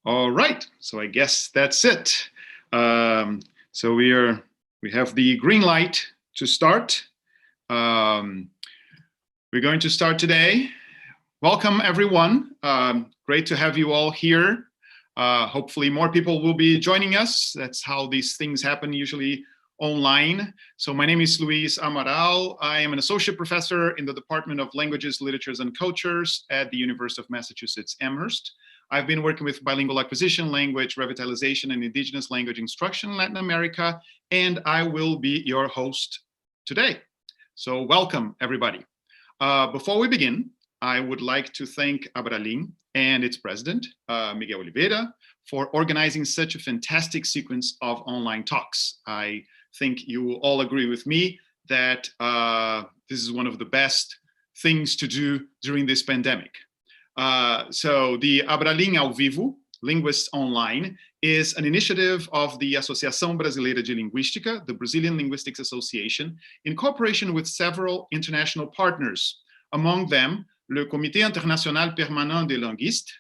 All right, so I guess that's it. So we have the green light to start. We're going to start today. Welcome, everyone. Great to have you all here. Hopefully more people will be joining us. That's how these things happen, usually online. So my name is Luis Amaral. I am an associate professor in the Department of Languages, Literatures, and Cultures at the University of Massachusetts Amherst. I've been working with bilingual acquisition, language revitalization, and indigenous language instruction in Latin America, and I will be your host today. So welcome, everybody. Before we begin, I would like to thank Abralin and its president, Miguel Oliveira, for organizing such a fantastic sequence of online talks. I think you will all agree with me that this is one of the best things to do during this pandemic. So the Abralin ao Vivo, Linguists Online, is an initiative of the Associação Brasileira de Linguística, the Brazilian Linguistics Association, in cooperation with several international partners, among them le Comité Internacional Permanent des Linguistes,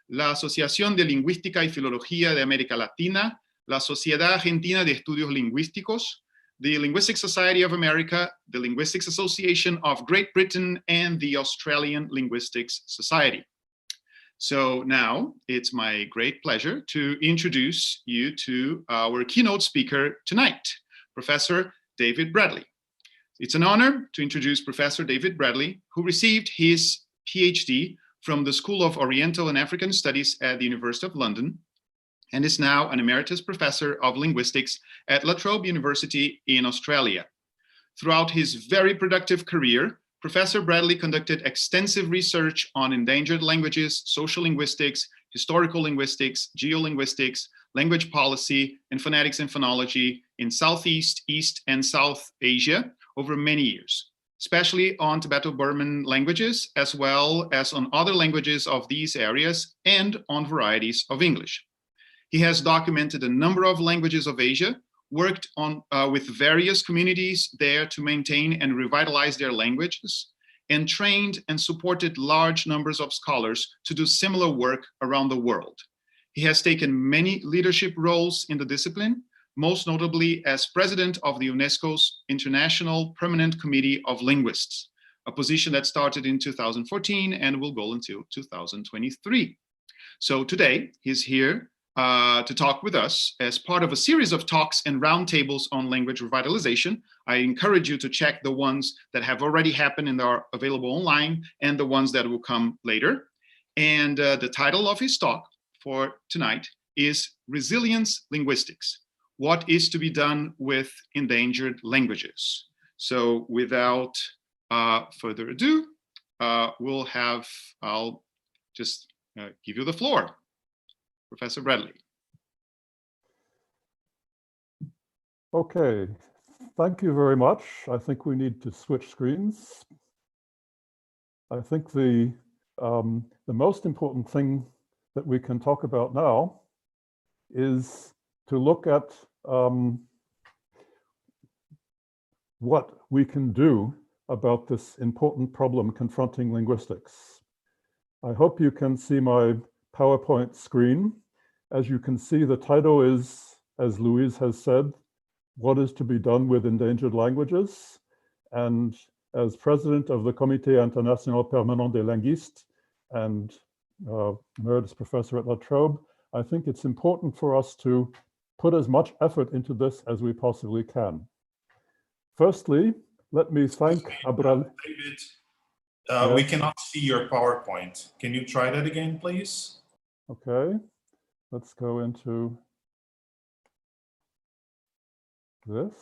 la Asociación de Lingüística y Filología de América Latina, la Sociedad Argentina de Estudios Lingüísticos, the Linguistic Society of America, the Linguistics Association of Great Britain, and the Australian Linguistics Society. So now it's my great pleasure to introduce you to our keynote speaker tonight, Professor David Bradley. It's an honor to introduce Professor David Bradley, who received his PhD from the School of Oriental and African Studies at the University of London, and is now an emeritus professor of linguistics at La Trobe University in Australia. Throughout his very productive career, Professor Bradley conducted extensive research on endangered languages, social linguistics, historical linguistics, geolinguistics, language policy, and phonetics and phonology in Southeast, East, and South Asia over many years, especially on Tibeto-Burman languages, as well as on other languages of these areas and on varieties of English. He has documented a number of languages of Asia, worked on with various communities there to maintain and revitalize their languages, and trained and supported large numbers of scholars to do similar work around the world. He has taken many leadership roles in the discipline, most notably as president of the UNESCO's International Permanent Committee of Linguists, a position that started in 2014 and will go until 2023. So today, he's here to talk with us as part of a series of talks and roundtables on language revitalization. I encourage you to check the ones that have already happened and are available online and the ones that will come later. And the title of his talk for tonight is Resilience Linguistics: What is to be done with endangered languages? So without further ado, I'll just give you the floor. Professor Bradley. Okay, thank you very much. I think we need to switch screens. I think the most important thing that we can talk about now is to look at what we can do about this important problem confronting linguistics. I hope you can see my PowerPoint screen. As you can see, the title is, as Louise has said, What is to be done with endangered languages? And as president of the Comité International Permanent des Linguistes and emeritus professor at La Trobe, I think it's important for us to put as much effort into this as we possibly can. Firstly, let me thank Abral. David, we cannot see your PowerPoint. Can you try that again, please? Okay, let's go into this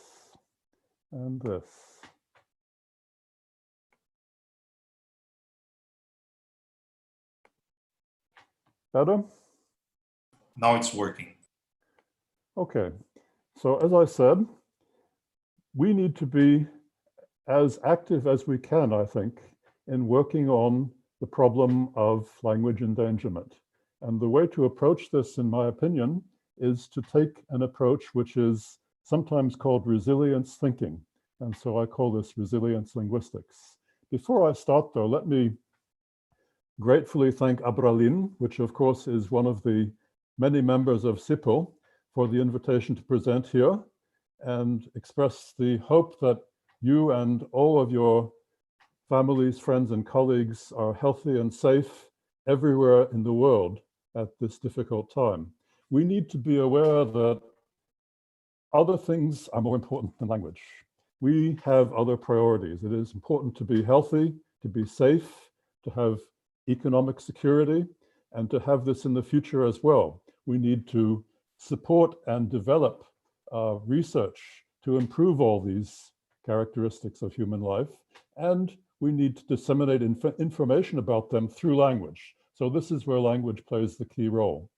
and this. Better? Now it's working. Okay, so as I said, we need to be as active as we can, I think, in working on the problem of language endangerment. And the way to approach this, in my opinion, is to take an approach which is sometimes called resilience thinking. And so I call this resilience linguistics. Before I start, though, let me gratefully thank Abralin, which of course is one of the many members of CIPL for the invitation to present here and express the hope that you and all of your families, friends, and colleagues are healthy and safe everywhere in the world at this difficult time. We need to be aware that other things are more important than language. We have other priorities. It is important to be healthy, to be safe, to have economic security, and to have this in the future as well. We need to support and develop research to improve all these characteristics of human life, and we need to disseminate information about them through language. So this is where language plays the key role.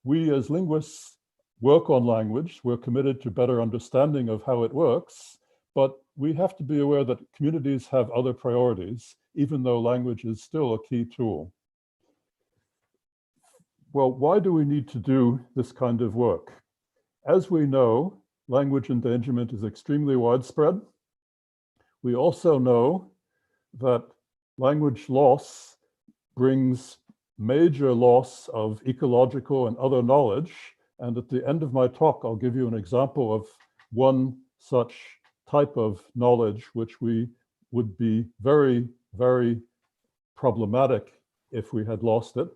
We as linguists work on language. We're committed to better understanding of how it works, but we have to be aware that communities have other priorities, even though language is still a key tool. Well, why do we need to do this kind of work? As we know, language endangerment is extremely widespread. We also know that language loss brings major loss of ecological and other knowledge. And at the end of my talk, I'll give you an example of one such type of knowledge, which would be very, very problematic if we had lost it.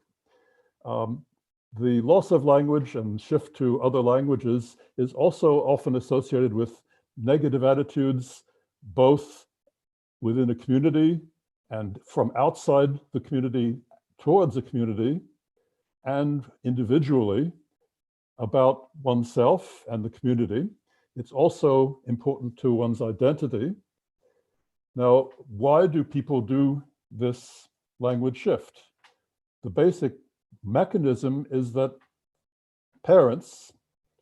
The loss of language and shift to other languages is also often associated with negative attitudes, both within a community and from outside the community towards a community, and individually about oneself and the community. It's also important to one's identity. Now, why do people do this language shift? The basic mechanism is that parents,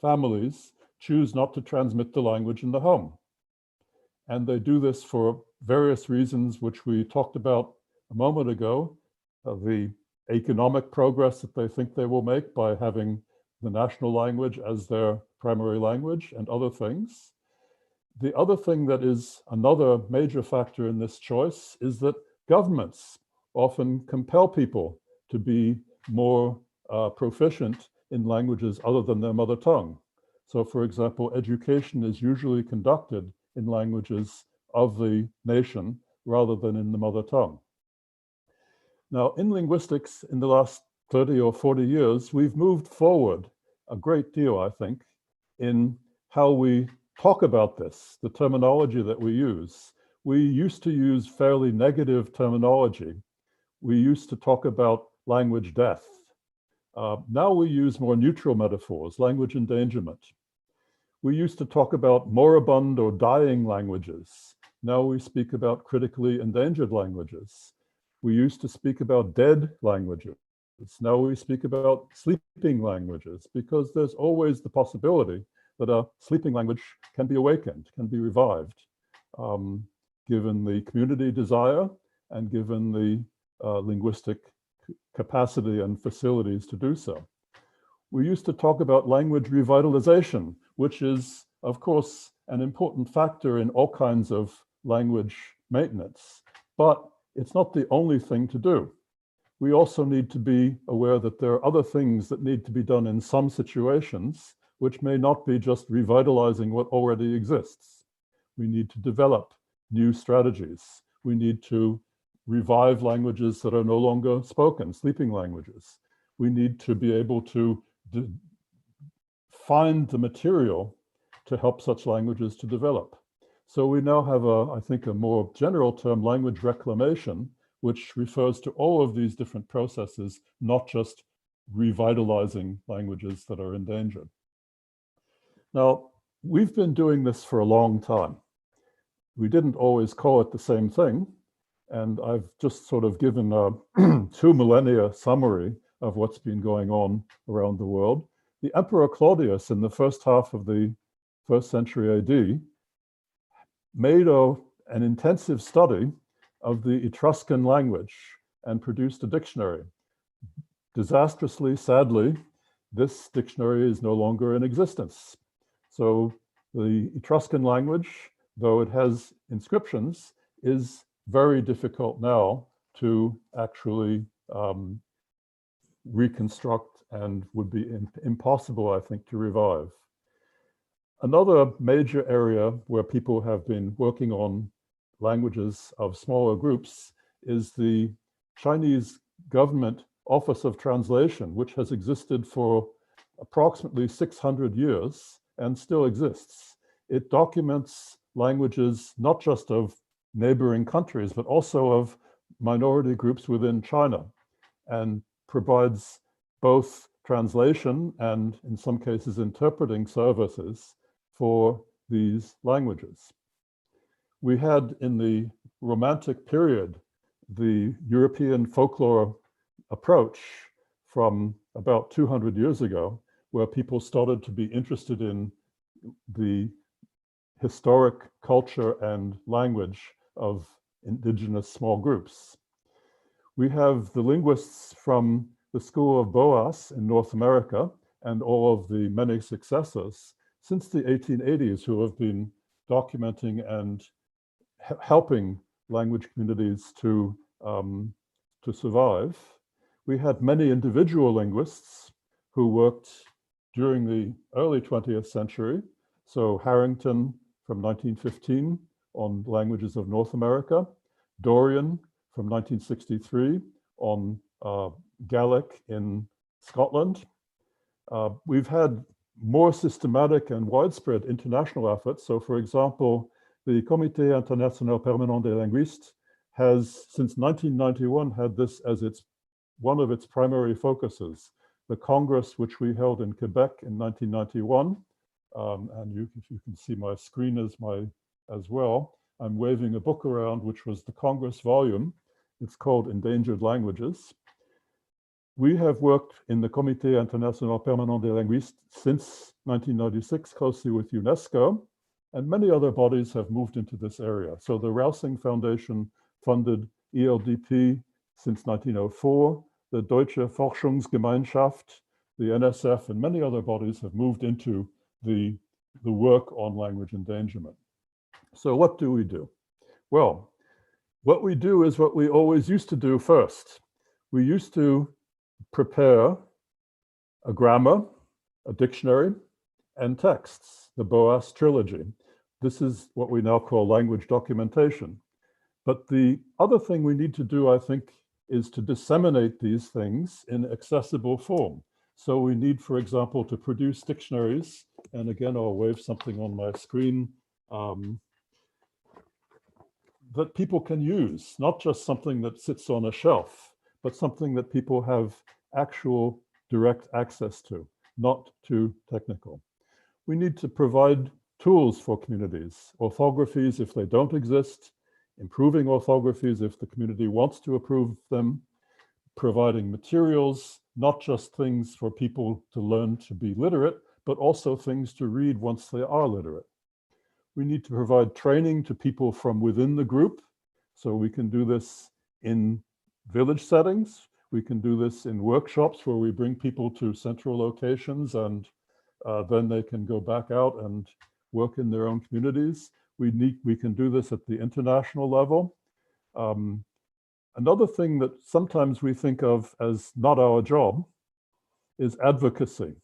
families, choose not to transmit the language in the home. And they do this for various reasons, which we talked about a moment ago, the economic progress that they think they will make by having the national language as their primary language and other things. The other thing that is another major factor in this choice is that governments often compel people to be more proficient in languages other than their mother tongue. So for example, education is usually conducted in languages of the nation rather than in the mother tongue. Now, in linguistics, in the last 30 or 40 years, we've moved forward a great deal, I think, in how we talk about this, the terminology that we use. We used to use fairly negative terminology. We used to talk about language death. Now we use more neutral metaphors, language endangerment. We used to talk about moribund or dying languages. Now we speak about critically endangered languages. We used to speak about dead languages. Now we speak about sleeping languages, because there's always the possibility that a sleeping language can be awakened, can be revived, given the community desire and given the linguistic capacity and facilities to do so. We used to talk about language revitalization, which is, of course, an important factor in all kinds of language maintenance, but it's not the only thing to do. We also need to be aware that there are other things that need to be done in some situations, which may not be just revitalizing what already exists. We need to develop new strategies. We need to revive languages that are no longer spoken, sleeping languages. We need to be able to find the material to help such languages to develop. So we now have, I think, a more general term, language reclamation, which refers to all of these different processes, not just revitalizing languages that are endangered. Now, we've been doing this for a long time. We didn't always call it the same thing, and I've just sort of given a 2 millennia summary of what's been going on around the world. The Emperor Claudius, in the first half of the 1st century AD, made an intensive study of the Etruscan language and produced a dictionary. Disastrously, sadly, this dictionary is no longer in existence. So the Etruscan language, though it has inscriptions, is very difficult now to actually reconstruct and would be impossible, I think, to revive. Another major area where people have been working on languages of smaller groups is the Chinese government Office of Translation, which has existed for approximately 600 years and still exists. It documents languages not just of neighboring countries, but also of minority groups within China, and provides both translation and, in some cases, interpreting services for these languages. We had, in the Romantic period, the European folklore approach from about 200 years ago, where people started to be interested in the historic culture and language of indigenous small groups. We have the linguists from the School of Boas in North America and all of the many successors since the 1880s who have been documenting and helping language communities to survive. We had many individual linguists who worked during the early 20th century. So Harrington from 1915 on languages of North America, Dorian from 1963 on Gaelic in Scotland. We've had more systematic and widespread international efforts. So for example, the Comité International Permanent des Linguistes has, since 1991, had this as one of its primary focuses. The Congress, which we held in Quebec in 1991, and if you can see my screen as well, I'm waving a book around, which was the Congress volume. It's called Endangered Languages. We have worked in the Comité International Permanent des Linguistes since 1996, closely with UNESCO, and many other bodies have moved into this area. So the Rausing Foundation funded ELDP since 1904, the Deutsche Forschungsgemeinschaft, the NSF, and many other bodies have moved into the work on language endangerment. So what do we do? Well, what we do is what we always used to do first. We used to prepare a grammar, a dictionary, and texts, the Boas trilogy. This is what we now call language documentation. But the other thing we need to do, I think, is to disseminate these things in accessible form. So we need, for example, to produce dictionaries. And again, I'll wave something on my screen that people can use, not just something that sits on a shelf, but something that people have actual direct access to, not too technical. We need to provide tools for communities, orthographies if they don't exist, improving orthographies if the community wants to improve them, providing materials, not just things for people to learn to be literate, but also things to read once they are literate. We need to provide training to people from within the group. So we can do this in village settings. We can do this in workshops where we bring people to central locations and then they can go back out and work in their own communities. We can do this at the international level. Another thing that sometimes we think of as not our job is advocacy.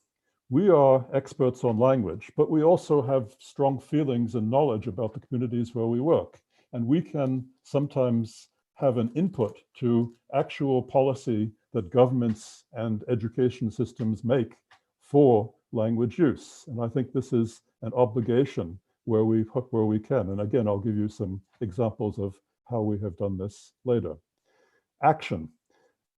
We are experts on language, but we also have strong feelings and knowledge about the communities where we work. And we can sometimes have an input to actual policy that governments and education systems make for language use. And I think this is an obligation where we can. And again, I'll give you some examples of how we have done this later. Action.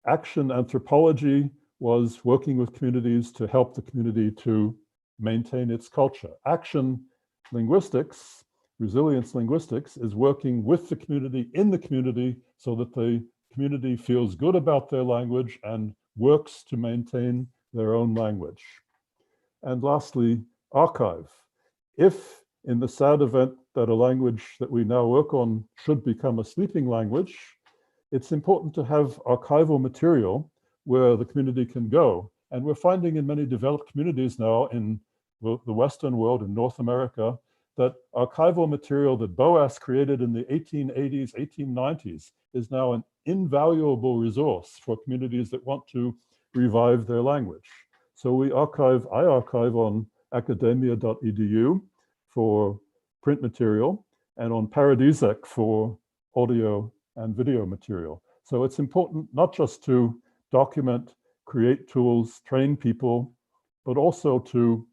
Action anthropology was working with communities to help the community to maintain its culture. Action linguistics, resilience linguistics, is working with the community in the community so that the community feels good about their language and works to maintain their own language. And lastly, archive. If in the sad event that a language that we now work on should become a sleeping language, it's important to have archival material where the community can go. And we're finding in many developed communities now in the Western world, in North America, that archival material that Boas created in the 1880s, 1890s is now an invaluable resource for communities that want to revive their language. So I archive on academia.edu for print material and on Paradisec for audio and video material. So it's important not just to document, create tools, train people, but also to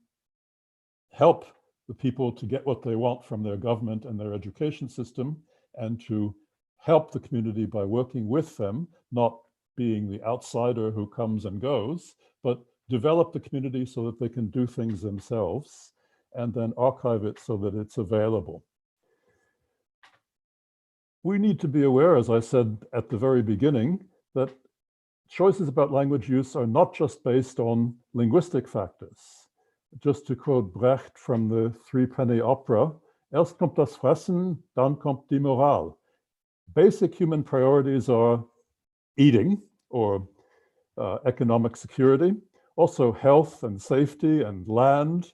help the people to get what they want from their government and their education system, and to help the community by working with them, not being the outsider who comes and goes, but develop the community so that they can do things themselves, and then archive it so that it's available. We need to be aware, as I said at the very beginning, that choices about language use are not just based on linguistic factors. Just to quote Brecht from the Three-Penny Opera, erst kommt das Fressen, dann kommt die Moral. Basic human priorities are eating or economic security, also health and safety and land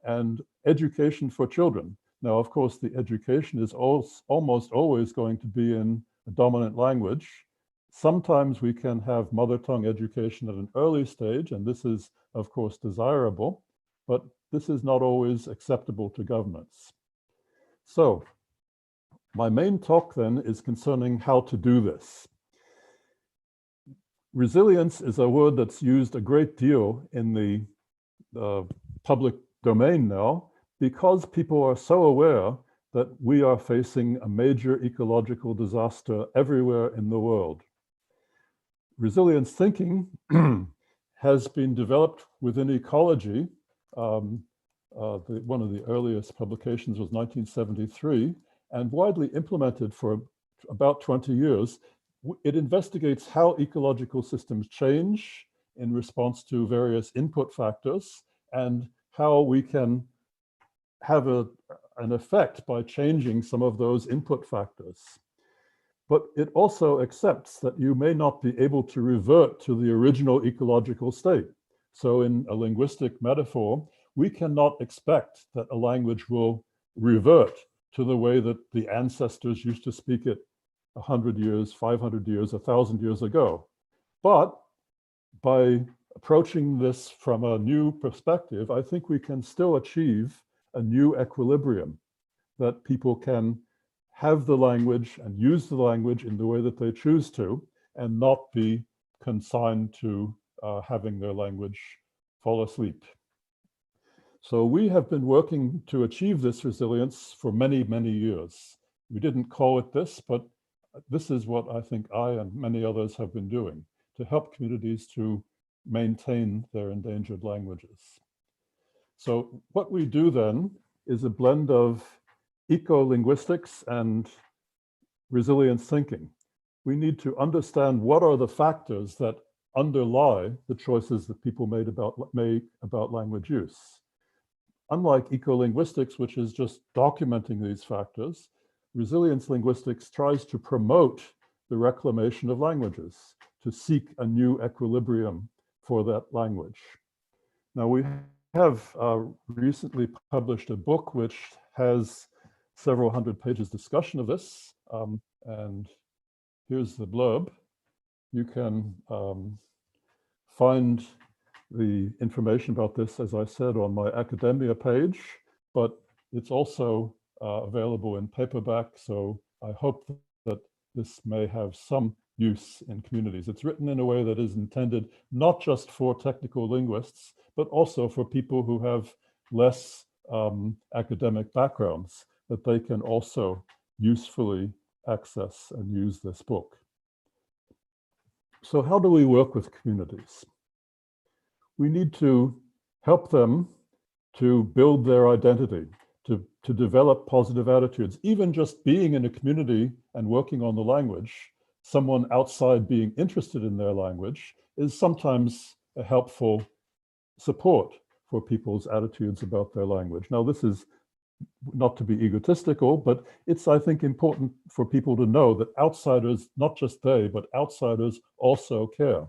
and education for children. Now, of course, the education is almost always going to be in a dominant language. Sometimes we can have mother tongue education at an early stage, and this is, of course, desirable, but this is not always acceptable to governments. So my main talk then is concerning how to do this. Resilience is a word that's used a great deal in the public domain now, because people are so aware that we are facing a major ecological disaster everywhere in the world. Resilience thinking has been developed within ecology. One of the earliest publications was 1973, and widely implemented for about 20 years. It investigates how ecological systems change in response to various input factors, and how we can have an effect by changing some of those input factors. But it also accepts that you may not be able to revert to the original ecological state. So in a linguistic metaphor, we cannot expect that a language will revert to the way that the ancestors used to speak it 100 years, 500 years, 1,000 years ago. But by approaching this from a new perspective, I think we can still achieve a new equilibrium, that people can have the language and use the language in the way that they choose to, and not be consigned to having their language fall asleep. So we have been working to achieve this resilience for many, many years. We didn't call it this, but this is what I think I and many others have been doing to help communities to maintain their endangered languages. So what we do then is a blend of eco-linguistics and resilience thinking. We need to understand what are the factors that underlie the choices that people make about language use. Unlike eco-linguistics, which is just documenting these factors, resilience linguistics tries to promote the reclamation of languages, to seek a new equilibrium for that language. Now, we have recently published a book which has several hundred pages discussion of this, and here's the blurb. You can find the information about this, as I said, on my academia page, but it's also available in paperback, so I hope that this may have some use in communities. It's written in a way that is intended not just for technical linguists, but also for people who have less academic backgrounds, that they can also usefully access and use this book. So how do we work with communities? We need to help them to build their identity, to develop positive attitudes. Even just being in a community and working on the language, someone outside being interested in their language is sometimes a helpful support for people's attitudes about their language. Now, this is not to be egotistical, but it's, I think, important for people to know that outsiders, not just they, but outsiders also care.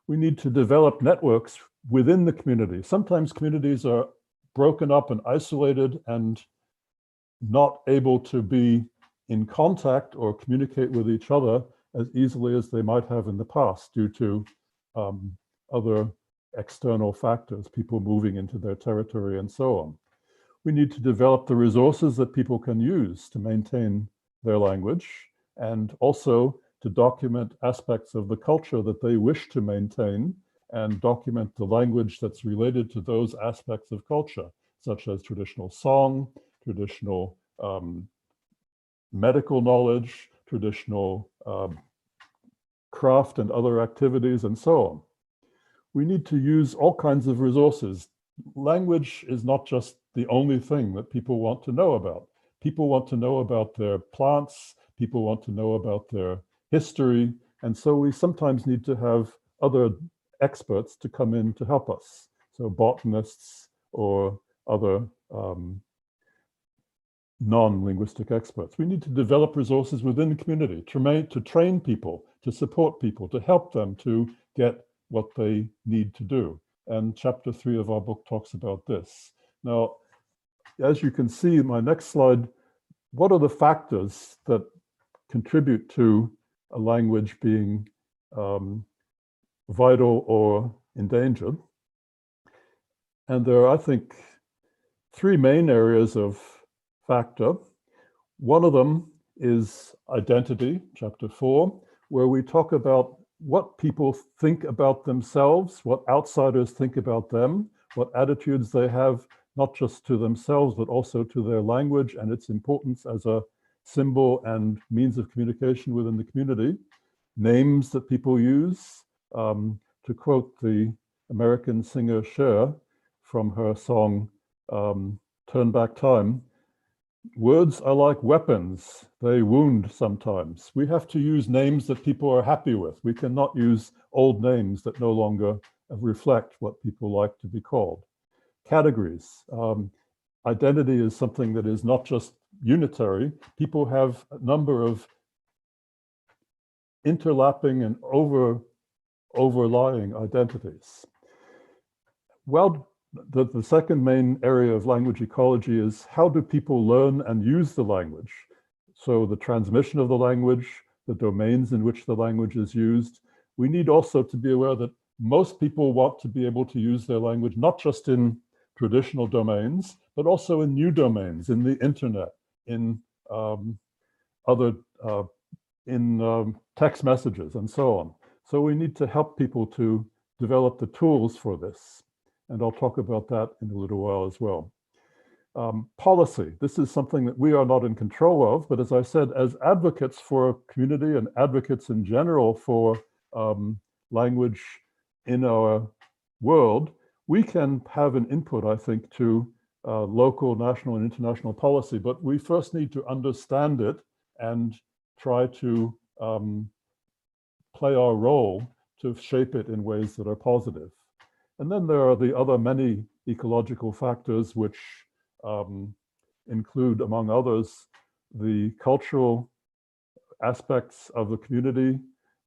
We need to develop networks within the community. Sometimes communities are broken up and isolated and not able to be in contact or communicate with each other as easily as they might have in the past due to other external factors, people moving into their territory and so on. We need to develop the resources that people can use to maintain their language, and also to document aspects of the culture that they wish to maintain, and document the language that's related to those aspects of culture, such as traditional song, traditional medical knowledge, traditional craft and other activities, and so on. We need to use all kinds of resources. Language is not just the only thing that people want to know about. People want to know about their plants, people want to know about their history, and so we sometimes need to have other experts to come in to help us. So botanists or other non-linguistic experts. We need to develop resources within the community to train people, to support people, to help them to get what they need to do. And chapter 3 of our book talks about this. Now, as you can see in my next slide, what are the factors that contribute to a language being vital or endangered? And there are, I think, 3 main areas of factor. One of them is identity, chapter 4, where we talk about what people think about themselves, what outsiders think about them, what attitudes they have, not just to themselves, but also to their language and its importance as a symbol and means of communication within the community. Names that people use. To quote the American singer Cher from her song, Turn Back Time, words are like weapons, they wound sometimes. We have to use names that people are happy with. We cannot use old names that no longer reflect what people like to be called. Categories. Identity is something that is not just unitary. People have a number of interlapping and overlying identities. Well, the second main area of language ecology is how do people learn and use the language? So the transmission of the language, the domains in which the language is used. We need also to be aware that most people want to be able to use their language, not just in traditional domains, but also in new domains, in the internet, in text messages and so on. So we need to help people to develop the tools for this. And I'll talk about that in a little while as well. Policy, this is something that we are not in control of, but as I said, as advocates for a community and advocates in general for language in our world, we can have an input, I think, to local, national, and international policy, but we first need to understand it and try to play our role to shape it in ways that are positive. And then there are the other many ecological factors which include, among others, the cultural aspects of the community,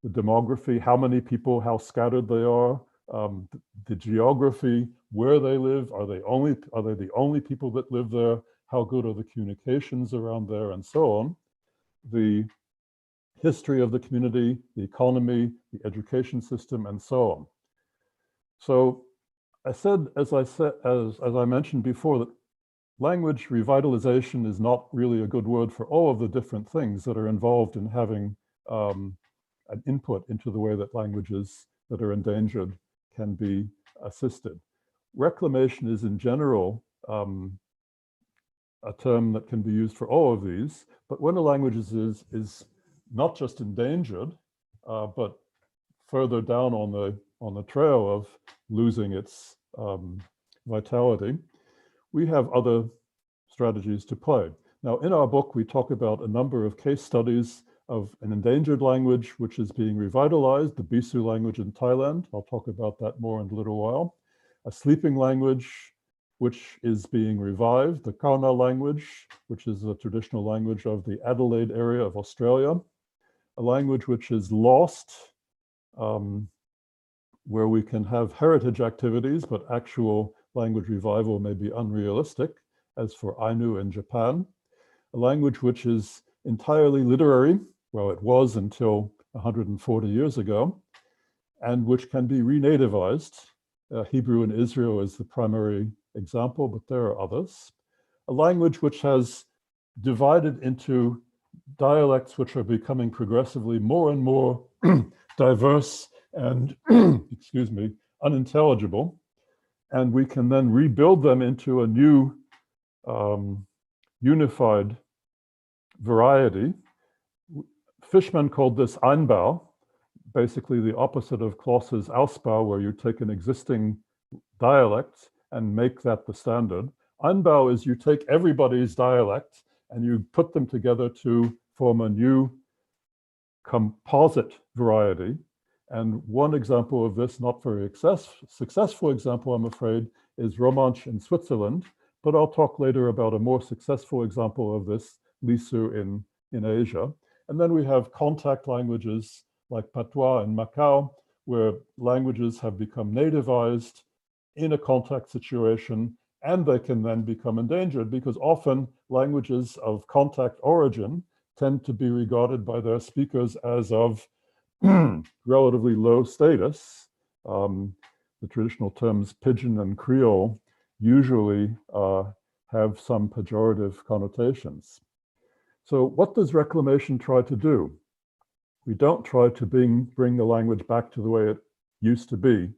the demography, how many people, how scattered they are, the geography, where they live, are they the only people that live there, how good are the communications around there, and so on. The history of the community, the economy, the education system, and so on. So as I mentioned before, that language revitalization is not really a good word for all of the different things that are involved in having an input into the way that languages that are endangered can be assisted. Reclamation is in general a term that can be used for all of these, but when a language is not just endangered, but further down on the trail of losing its vitality, we have other strategies to play. Now, in our book, we talk about a number of case studies of an endangered language which is being revitalized, the Bisou language in Thailand. I'll talk about that more in a little while. A sleeping language which is being revived, the Kaurna language, which is the traditional language of the Adelaide area of Australia. A language which is lost, where we can have heritage activities, but actual language revival may be unrealistic, as for Ainu in Japan. A language which is entirely literary, well, it was until 140 years ago, and which can be renativized. Hebrew in Israel is the primary example, but there are others. A language which has divided into dialects which are becoming progressively more and more diverse and, excuse me, unintelligible. And we can then rebuild them into a new unified variety. Fishman called this Einbau, basically the opposite of Claus's Ausbau, where you take an existing dialect and make that the standard. Einbau is you take everybody's dialect and you put them together to form a new composite variety. And one example of this, not very successful example, I'm afraid, is Romansh in Switzerland. But I'll talk later about a more successful example of this, Lisu in Asia. And then we have contact languages like Patois in Macau, where languages have become nativized in a contact situation, and they can then become endangered because often languages of contact origin tend to be regarded by their speakers as of relatively low status. The traditional terms pidgin and Creole usually have some pejorative connotations. So what does reclamation try to do? We don't try to bring the language back to the way it used to be.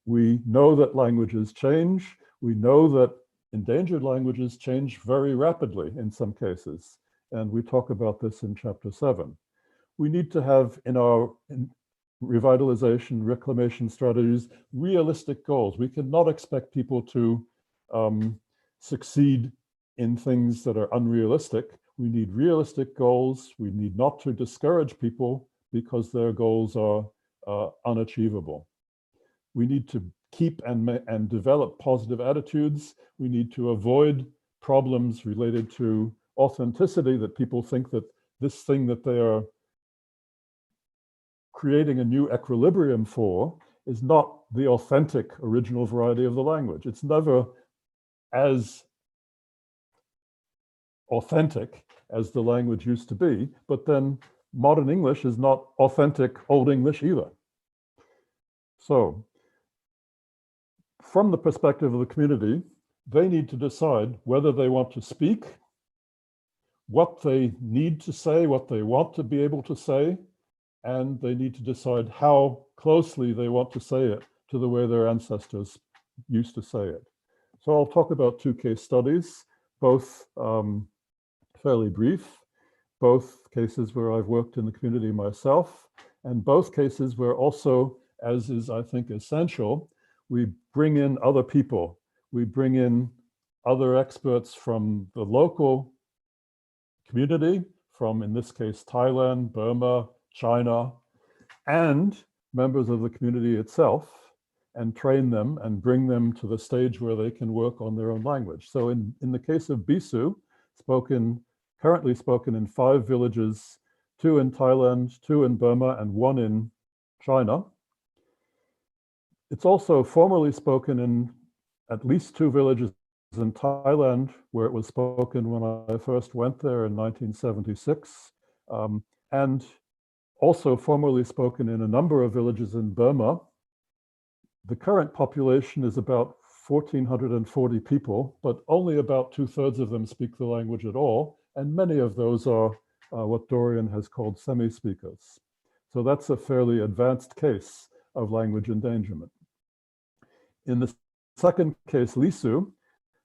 We know that languages change. We know that endangered languages change very rapidly in some cases. And we talk about this in chapter 7. We need to have in our revitalization, reclamation strategies, realistic goals. We cannot expect people to succeed in things that are unrealistic. We need realistic goals. We need not to discourage people because their goals are unachievable. We need to keep and develop positive attitudes. We need to avoid problems related to authenticity, that people think that this thing that they are creating a new equilibrium for is not the authentic original variety of the language. It's never as authentic as the language used to be, but then modern English is not authentic Old English either. So from the perspective of the community, they need to decide whether they want to speak, what they need to say, what they want to be able to say, and they need to decide how closely they want to say it to the way their ancestors used to say it. So I'll talk about 2 case studies, both fairly brief, both cases where I've worked in the community myself, and both cases where also, as is, I think, essential, we bring in other people. We bring in other experts from the local community, from, in this case, Thailand, Burma, China, and members of the community itself, and train them and bring them to the stage where they can work on their own language. So in the case of Bisou, currently spoken in 5 villages, 2 in Thailand, 2 in Burma, and 1 in China. It's also formerly spoken in at least 2 villages in Thailand, where it was spoken when I first went there in 1976, and also formerly spoken in a number of villages in Burma. The current population is about 1,440 people, but only about 2/3 of them speak the language at all, and many of those are what Dorian has called semi-speakers. So that's a fairly advanced case of language endangerment. In the second case, Lisu,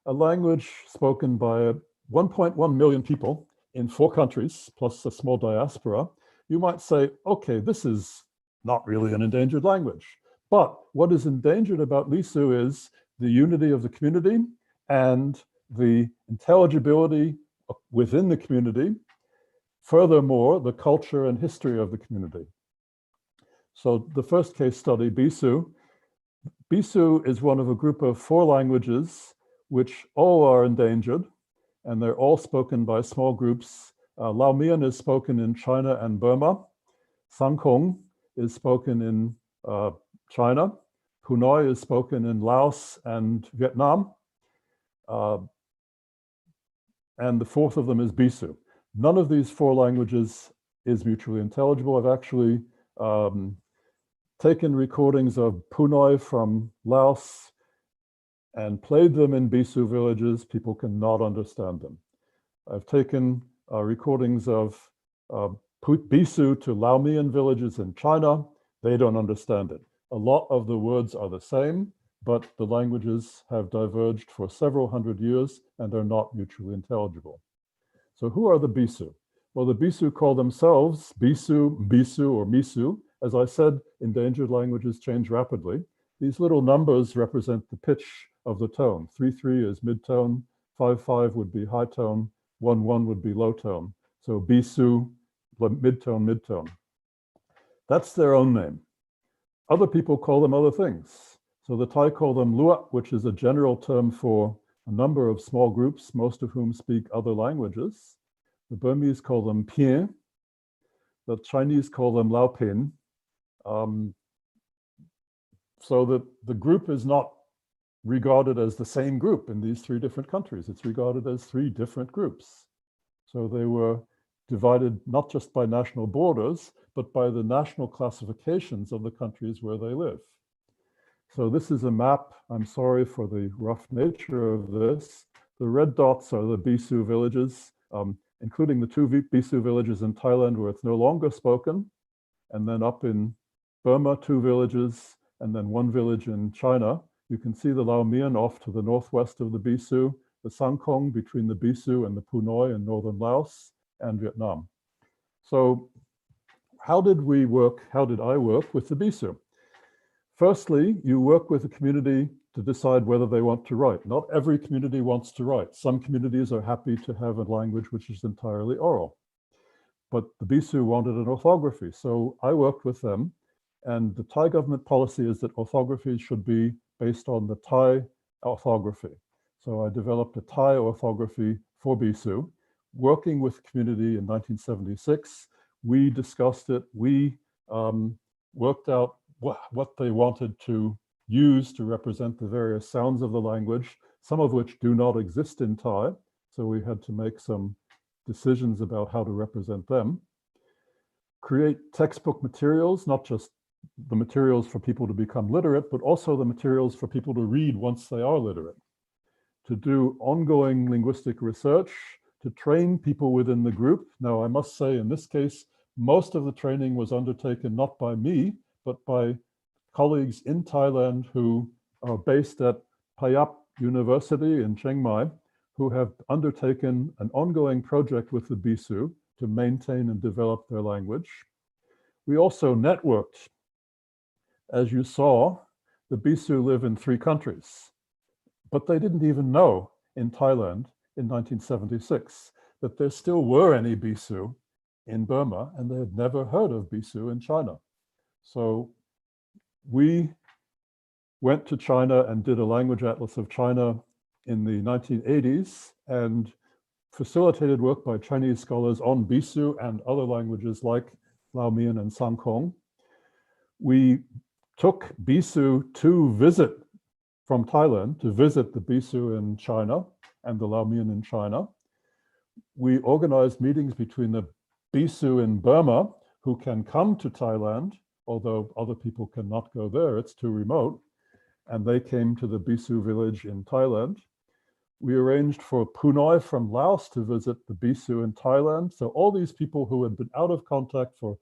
a language spoken by 1.1 million people in 4 countries, plus a small diaspora, you might say, okay, this is not really an endangered language. But what is endangered about Lisu is the unity of the community and the intelligibility within the community. Furthermore, the culture and history of the community. So the first case study, Bisou. Bisou is one of a group of 4 languages which all are endangered, and they're all spoken by small groups. Laomian is spoken in China and Burma. Sangkong is spoken in China. Punoi is spoken in Laos and Vietnam. And the 4th of them is Bisou. None of these 4 languages is mutually intelligible. I've actually taken recordings of Punoi from Laos and played them in Bisou villages. People cannot understand them. I've taken recordings of Bisou to Laomian villages in China. They don't understand it. A lot of the words are the same, but the languages have diverged for several hundred years and are not mutually intelligible. So who are the Bisou? Well, the Bisou call themselves Bisou, Bisou, or Misu. As I said, endangered languages change rapidly. These little numbers represent the pitch of the tone. 3-3 is mid-tone, 5-5 would be high tone, 1-1 would be low tone. So Bisou, mid-tone, mid-tone. That's their own name. Other people call them other things. So the Thai call them Luat, which is a general term for a number of small groups, most of whom speak other languages. The Burmese call them Pien. The Chinese call them Lao Pin. So that the group is not regarded as the same group in these three different countries. It's regarded as three different groups. So they were divided not just by national borders, but by the national classifications of the countries where they live. So this is a map. I'm sorry for the rough nature of this. The red dots are the Bisou villages, including the two Bisou villages in Thailand where it's no longer spoken. And then up in Burma, 2 villages, and then 1 village in China. You can see the Lao Mian off to the northwest of the Bisou, the Sangkong between the Bisou and the Punoi in northern Laos and Vietnam. So how did I work with the Bisou? Firstly, you work with the community to decide whether they want to write. Not every community wants to write. Some communities are happy to have a language which is entirely oral. But the Bisou wanted an orthography, so I worked with them. And the Thai government policy is that orthography should be based on the Thai orthography. So I developed a Thai orthography for Bisou. Working with the community in 1976, we discussed it. We worked out what they wanted to use to represent the various sounds of the language, some of which do not exist in Thai. So we had to make some decisions about how to represent them. Create textbook materials, not just the materials for people to become literate, but also the materials for people to read once they are literate. To do ongoing linguistic research, to train people within the group. Now, I must say in this case, most of the training was undertaken not by me, but by colleagues in Thailand who are based at Payap University in Chiang Mai, who have undertaken an ongoing project with the Bisou to maintain and develop their language. We also networked. As you saw, the Bisou live in 3 countries, but they didn't even know in Thailand in 1976 that there still were any Bisou in Burma, and they had never heard of Bisou in China. So we went to China and did a language atlas of China in the 1980s and facilitated work by Chinese scholars on Bisou and other languages like Lao Mian and Sangkong. We took Bisou to visit from Thailand, to visit the Bisou in China and the Lao Mian in China. We organized meetings between the Bisou in Burma, who can come to Thailand, although other people cannot go there, it's too remote, and they came to the Bisou village in Thailand. We arranged for Punoi from Laos to visit the Bisou in Thailand. So all these people who had been out of contact for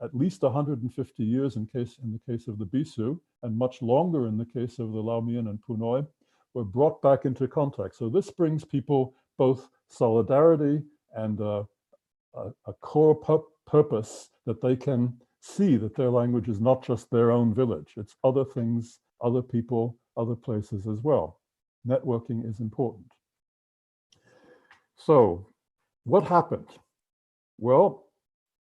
at least 150 years in the case of the Bisou, and much longer in the case of the Lao Mian and Punoi, were brought back into contact. So this brings people both solidarity and a core purpose that they can see that their language is not just their own village. It's other things, other people, other places as well. Networking is important. So what happened? Well,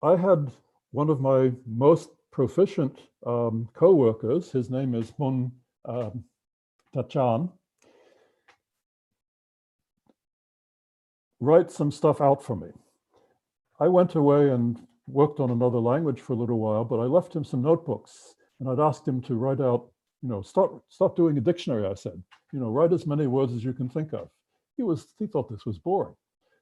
I had one of my most proficient co-workers, his name is Mun Tachan, write some stuff out for me. I went away and worked on another language for a little while, but I left him some notebooks and I'd asked him to write out, start doing a dictionary, I said, write as many words as you can think of. He thought this was boring.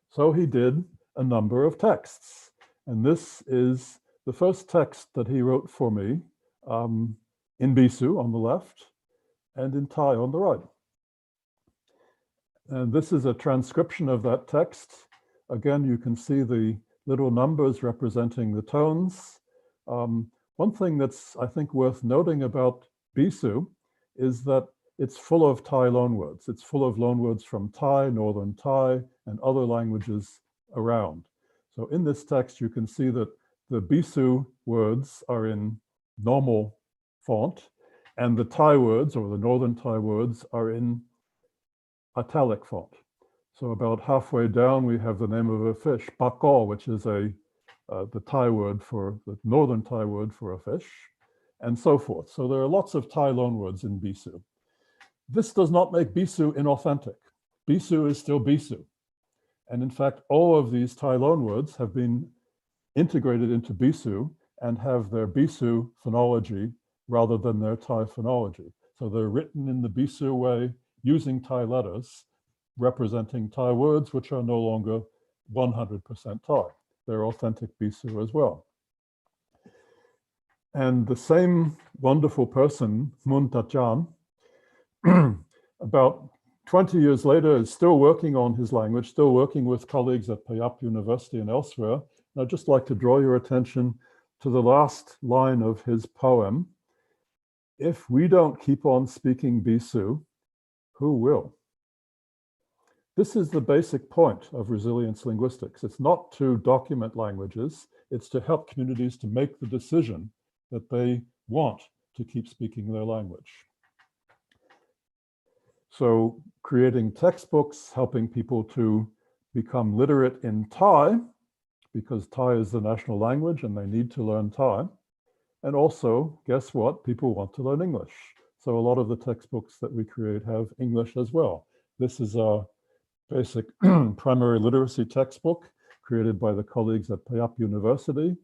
So he did a number of texts. And this is the first text that he wrote for me in Bisou on the left and in Thai on the right. And this is a transcription of that text. Again, you can see the little numbers representing the tones. One thing that's, I think, worth noting about Bisou is that it's full of Thai loanwords. It's full of loanwords from Thai, Northern Thai, and other languages around. So in this text, you can see that the Bisou words are in normal font, and the Thai words, or the Northern Thai words, are in italic font. So about halfway down, we have the name of a fish, bako, which is the Thai word for, the Northern Thai word for a fish, and so forth. So there are lots of Thai loanwords in Bisou. This does not make Bisou inauthentic. Bisou is still Bisou. And in fact, all of these Thai loanwords have been integrated into Bisou and have their Bisou phonology rather than their Thai phonology. So they're written in the Bisou way using Thai letters, representing Thai words which are no longer 100% Thai. They're authentic Bisou as well. And the same wonderful person, Mun Tachan, about 20 years later is still working on his language, still working with colleagues at Payap University and elsewhere. And I'd just like to draw your attention to the last line of his poem. If we don't keep on speaking Bisou, who will? This is the basic point of resilience linguistics. It's not to document languages, it's to help communities to make the decision that they want to keep speaking their language. So creating textbooks, helping people to become literate in Thai, because Thai is the national language and they need to learn Thai. And also, guess what? People want to learn English. So a lot of the textbooks that we create have English as well. This is our basic primary literacy textbook created by the colleagues at Payap University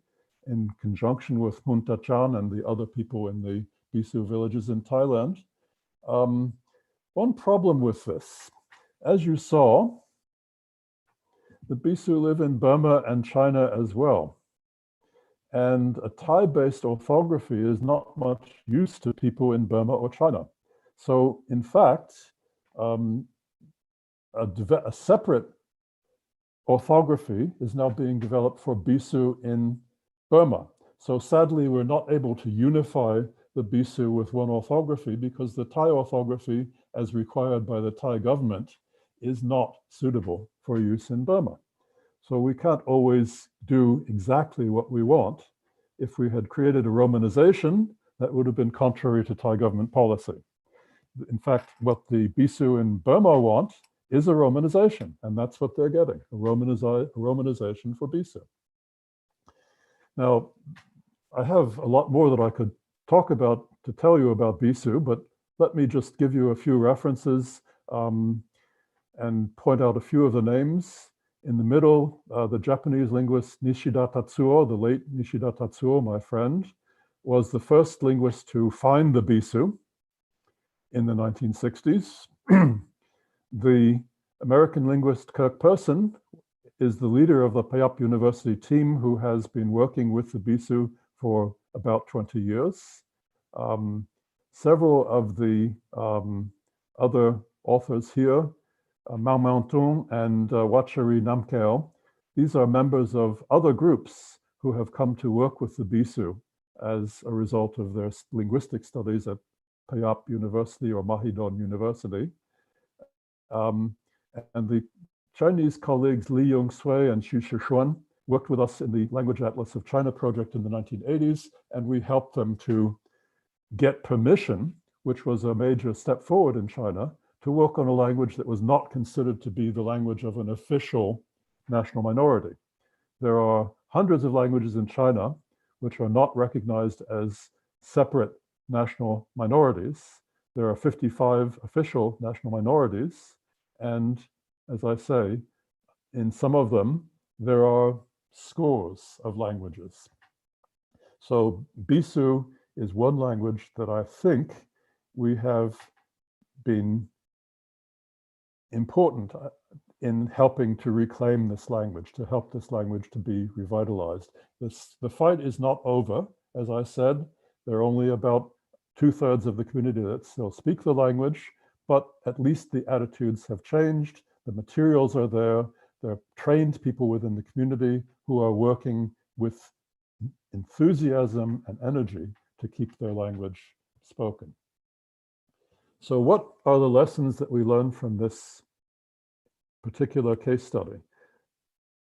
in conjunction with Mun Tachan and the other people in the Bisou villages in Thailand. One problem with this, as you saw, the Bisou live in Burma and China as well. And a Thai-based orthography is not much use to people in Burma or China. So in fact, a separate orthography is now being developed for Bisou in Burma. So sadly, we're not able to unify the Bisou with one orthography because the Thai orthography, as required by the Thai government, is not suitable for use in Burma. So we can't always do exactly what we want. If we had created a romanization, that would have been contrary to Thai government policy. In fact, what the Bisou in Burma want is a romanization, and that's what they're getting, a romanization for Bisou. Now, I have a lot more that I could talk about to tell you about Bisou, but let me just give you a few references and point out a few of the names. In the middle, the Japanese linguist Nishida Tatsuo, the late Nishida Tatsuo, my friend, was the first linguist to find the Bisou in the 1960s. The American linguist Kirk Person is the leader of the Payap University team who has been working with the Bisou for about 20 years. Several of the other authors here, Mao Mountung and Wachari Namkeo, these are members of other groups who have come to work with the Bisou as a result of their linguistic studies at Payap University or Mahidol University. And the Chinese colleagues Li Yongsui and Xu Shixuan worked with us in the Language Atlas of China project in the 1980s, and we helped them to get permission, which was a major step forward in China, to work on a language that was not considered to be the language of an official national minority. There are hundreds of languages in China which are not recognized as separate national minorities. There are 55 official national minorities, and as I say, in some of them, there are scores of languages. So Bisou is one language that I think we have been important in helping to reclaim this language, to help this language to be revitalized. The fight is not over. As I said, There are only about 2/3 of the community that still speak the language, but at least the attitudes have changed. The materials are there. There are trained people within the community who are working with enthusiasm and energy to keep their language spoken. So what are the lessons that we learned from this particular case study?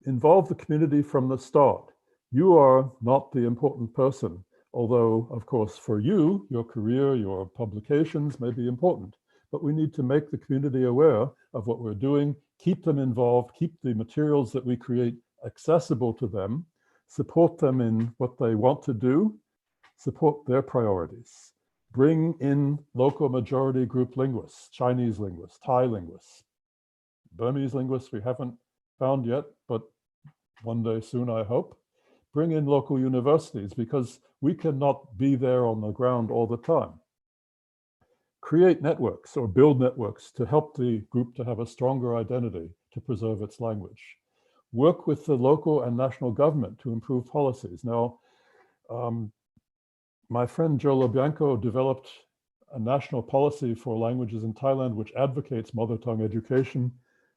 Involve the community from the start. You are not the important person, although, of course, for you, your career, your publications may be important. But we need to make the community aware of what we're doing, keep them involved, keep the materials that we create accessible to them, support them in what they want to do, support their priorities. Bring in local majority group linguists, Chinese linguists, Thai linguists, Burmese linguists we haven't found yet, but one day soon, I hope. Bring in local universities because we cannot be there on the ground all the time. Create networks or build networks to help the group to have a stronger identity to preserve its language. Work with the local and national government to improve policies. Now, my friend Joe LoBianco developed a national policy for languages in Thailand which advocates mother tongue education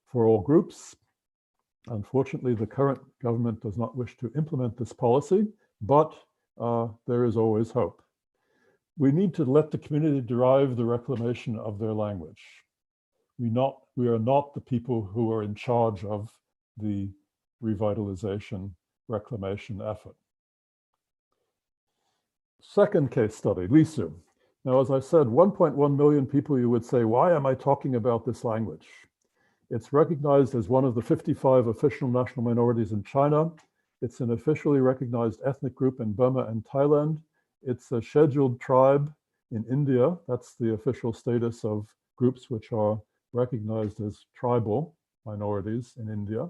for all groups. Unfortunately, the current government does not wish to implement this policy, but there is always hope. We need to let the community derive the reclamation of their language. We are not the people who are in charge of the revitalization reclamation effort. Second case study, Lisu. Now, as I said, 1.1 million people, you would say, why am I talking about this language? It's recognized as one of the 55 official national minorities in China. It's an officially recognized ethnic group in Burma and Thailand. It's a scheduled tribe in India. That's the official status of groups which are recognized as tribal minorities in India.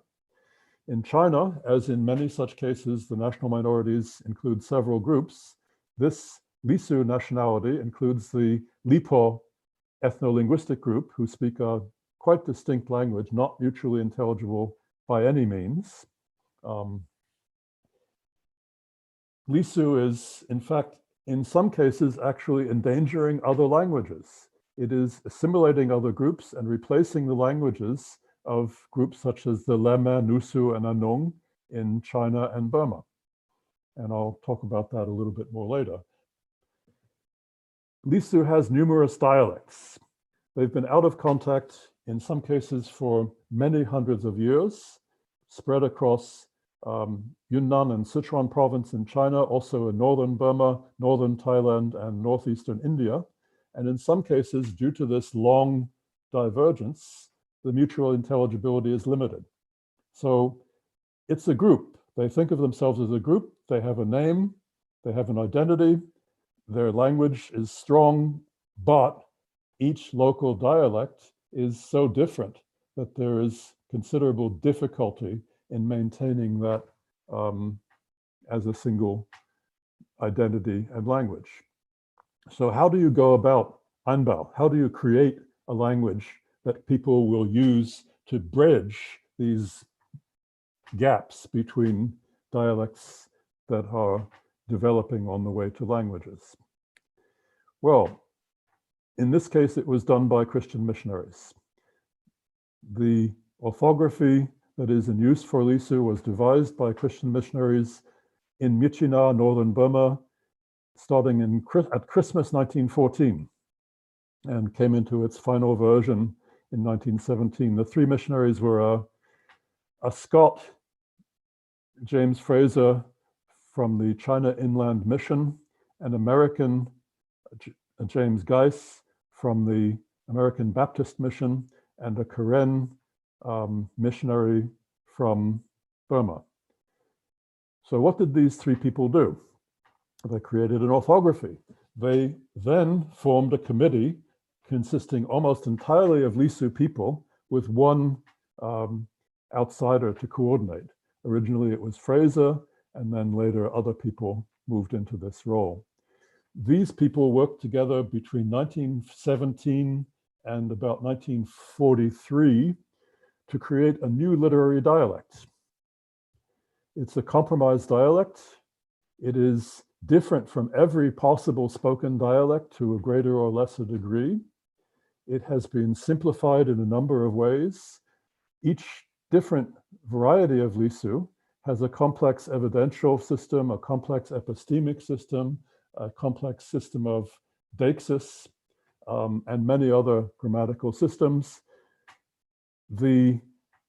In China, as in many such cases, the national minorities include several groups. This Lisu nationality includes the Lipo ethno-linguistic group who speak a quite distinct language, not mutually intelligible by any means. Lisu is, in fact, in some cases, actually endangering other languages. It is assimilating other groups and replacing the languages of groups such as the Leme, Nusu, and Anung in China and Burma. And I'll talk about that a little bit more later. Lisu has numerous dialects. They've been out of contact in some cases for many hundreds of years, spread across Yunnan and Sichuan province in China, also in northern Burma, northern Thailand, and northeastern India. And in some cases, due to this long divergence, the mutual intelligibility is limited. So it's a group. They think of themselves as a group. They have a name. They have an identity. Their language is strong, but each local dialect is so different that there is considerable difficulty in maintaining that as a single identity and language. So how do you go about Anbao? How do you create a language that people will use to bridge these gaps between dialects that are developing on the way to languages? Well, in this case, it was done by Christian missionaries. The orthography that is in use for Lisu was devised by Christian missionaries in Myitkyina, northern Burma, starting at Christmas 1914, and came into its final version in 1917. The three missionaries were a Scot, James Fraser, from the China Inland Mission, an American, James Geiss, from the American Baptist Mission, and a Karen missionary from Burma. So what did these three people do? They created an orthography. They then formed a committee consisting almost entirely of Lisu people with one outsider to coordinate. Originally it was Fraser, and then later other people moved into this role. These people worked together between 1917 and about 1943 to create a new literary dialect. It's a compromised dialect. It is different from every possible spoken dialect to a greater or lesser degree. It has been simplified in a number of ways. Each different variety of Lisu has a complex evidential system, a complex epistemic system, a complex system of deixis, and many other grammatical systems. The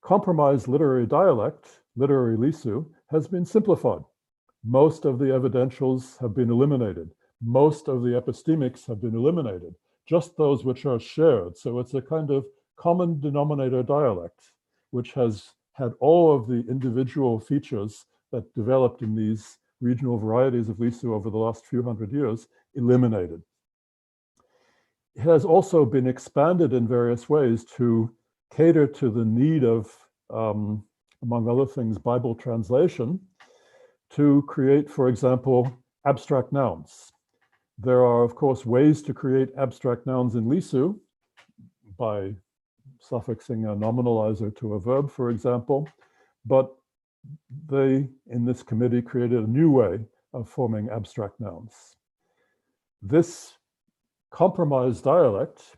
compromised literary dialect, literary Lisu, has been simplified. Most of the evidentials have been eliminated. Most of the epistemics have been eliminated, just those which are shared. So it's a kind of common denominator dialect, which has had all of the individual features that developed in these regional varieties of Lisu over the last few hundred years eliminated. It has also been expanded in various ways to cater to the need of, among other things, Bible translation, to create, for example, abstract nouns. There are, of course, ways to create abstract nouns in Lisu by suffixing a nominalizer to a verb, for example, but they, in this committee, created a new way of forming abstract nouns. This compromised dialect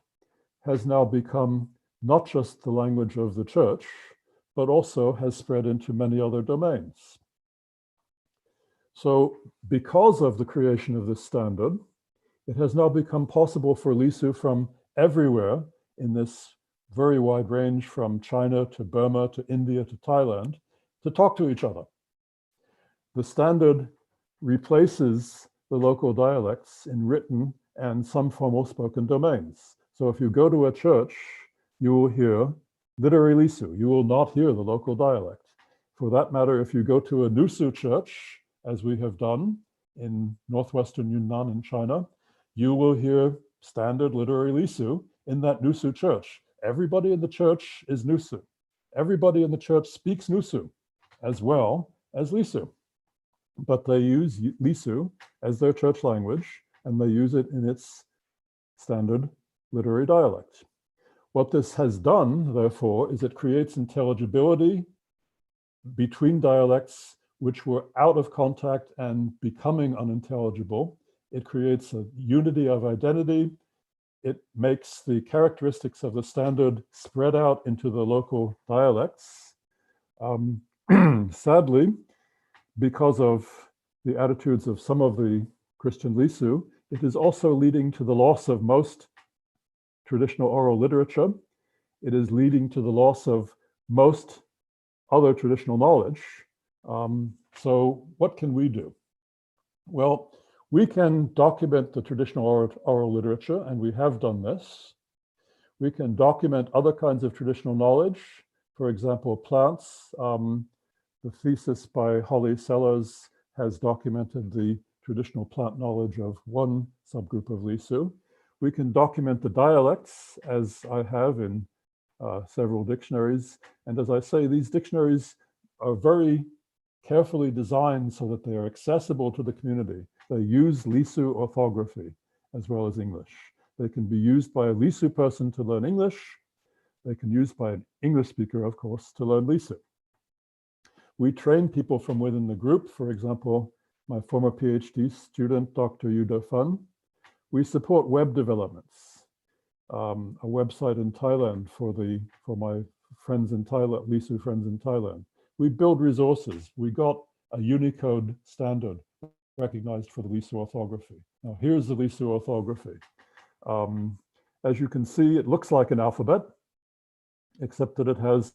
has now become not just the language of the church, but also has spread into many other domains. So because of the creation of this standard, it has now become possible for Lisu from everywhere in this very wide range, from China to Burma to India to Thailand, to talk to each other. The standard replaces the local dialects in written and some formal spoken domains. So if you go to a church, you will hear literary Lisu. You will not hear the local dialect. For that matter, if you go to a Nusu church, as we have done in northwestern Yunnan in China, you will hear standard literary Lisu in that Nusu church. Everybody in the church is Nusu. Everybody in the church speaks Nusu as well as Lisu. But they use Lisu as their church language, and they use it in its standard literary dialect. What this has done, therefore, is it creates intelligibility between dialects which were out of contact and becoming unintelligible. It creates a unity of identity. It makes the characteristics of the standard spread out into the local dialects. Sadly, because of the attitudes of some of the Christian Lisu, it is also leading to the loss of most traditional oral literature. It is leading to the loss of most other traditional knowledge. So what can we do? Well, we can document the traditional oral literature, and we have done this. We can document other kinds of traditional knowledge, for example, plants. The thesis by Holly Sellers has documented the traditional plant knowledge of one subgroup of Lisu. We can document the dialects, as I have in several dictionaries. And as I say, these dictionaries are very carefully designed so that they are accessible to the community. They use Lisu orthography as well as English. They can be used by a Lisu person to learn English. They can be used by an English speaker, of course, to learn Lisu. We train people from within the group. For example, my former PhD student, Dr. Yudo Fun. We support web developments, a website in Thailand for my friends in Thailand, Lisu friends in Thailand. We build resources. We got a Unicode standard recognized for the Lisu orthography. Now here's the Lisu orthography. As you can see, it looks like an alphabet, except that it has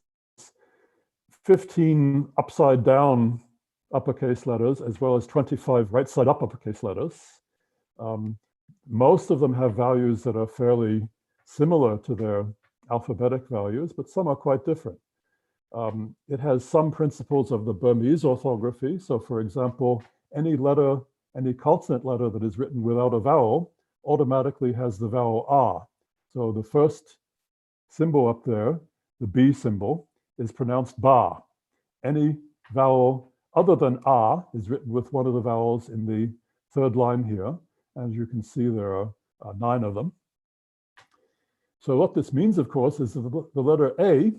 15 upside down uppercase letters, as well as 25 right side up uppercase letters. Most of them have values that are fairly similar to their alphabetic values, but some are quite different. It has some principles of the Burmese orthography. So for example, any letter, any consonant letter that is written without a vowel automatically has the vowel ah. So the first symbol up there, the B symbol, is pronounced ba. Any vowel other than ah is written with one of the vowels in the third line here. As you can see, there are 9 of them. So what this means, of course, is that the letter A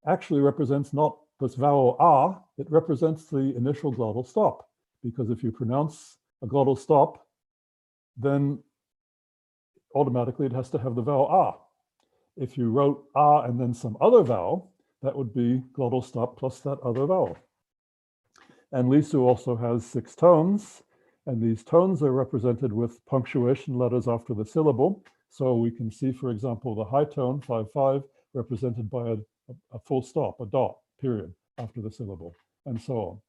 actually represents not this vowel ah, it represents the initial glottal stop. Because if you pronounce a glottal stop, then automatically it has to have the vowel ah. If you wrote ah and then some other vowel, that would be glottal stop plus that other vowel. And Lisu also has 6 tones, and these tones are represented with punctuation letters after the syllable. So we can see, for example, the high tone, 5-5, represented by a full stop, a dot, period, after the syllable, and so on.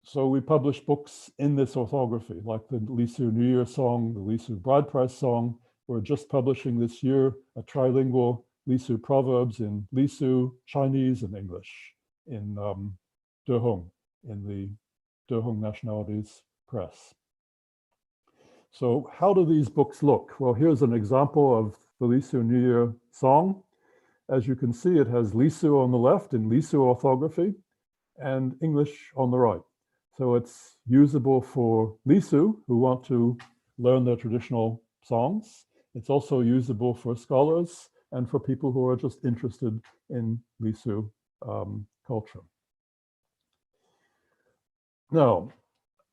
So we publish books in this orthography, like the Lisu New Year song, the Lisu Bride Price song. We're just publishing this year a trilingual Lisu proverbs in Lisu, Chinese, and English in Dehong, in the Dehong Nationalities Press. So how do these books look? Well, here's an example of the Lisu New Year song. As you can see, it has Lisu on the left in Lisu orthography and English on the right. So it's usable for Lisu who want to learn their traditional songs. It's also usable for scholars and for people who are just interested in Lisu culture. Now,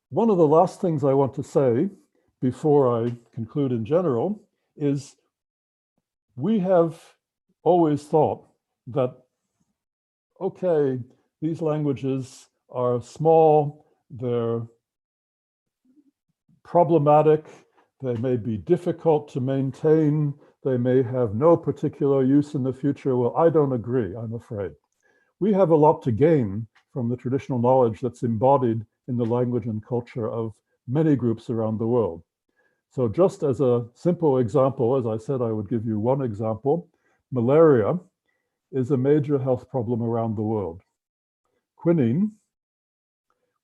one of the last things I want to say before I conclude in general is we have always thought that, okay, these languages are small, they're problematic, they may be difficult to maintain, they may have no particular use in the future. Well, I don't agree, I'm afraid. We have a lot to gain from the traditional knowledge that's embodied in the language and culture of many groups around the world. So just as a simple example, as I said, I would give you one example. Malaria is a major health problem around the world. Quinine,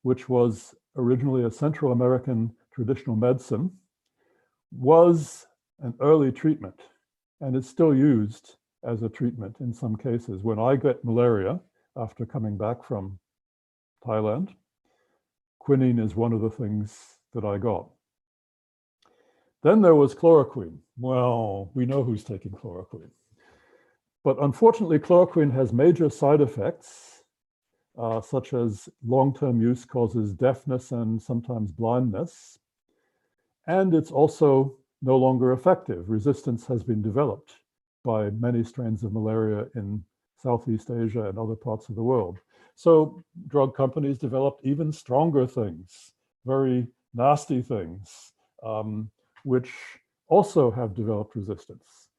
which was originally a Central American traditional medicine, was an early treatment and is still used as a treatment in some cases. When I get malaria after coming back from Thailand, quinine is one of the things that I got. Then there was chloroquine. Well, we know who's taking chloroquine. But unfortunately, chloroquine has major side effects, such as long-term use causes deafness and sometimes blindness. And it's also no longer effective. Resistance has been developed by many strains of malaria in Southeast Asia and other parts of the world. So drug companies developed even stronger things, very nasty things, which also have developed resistance.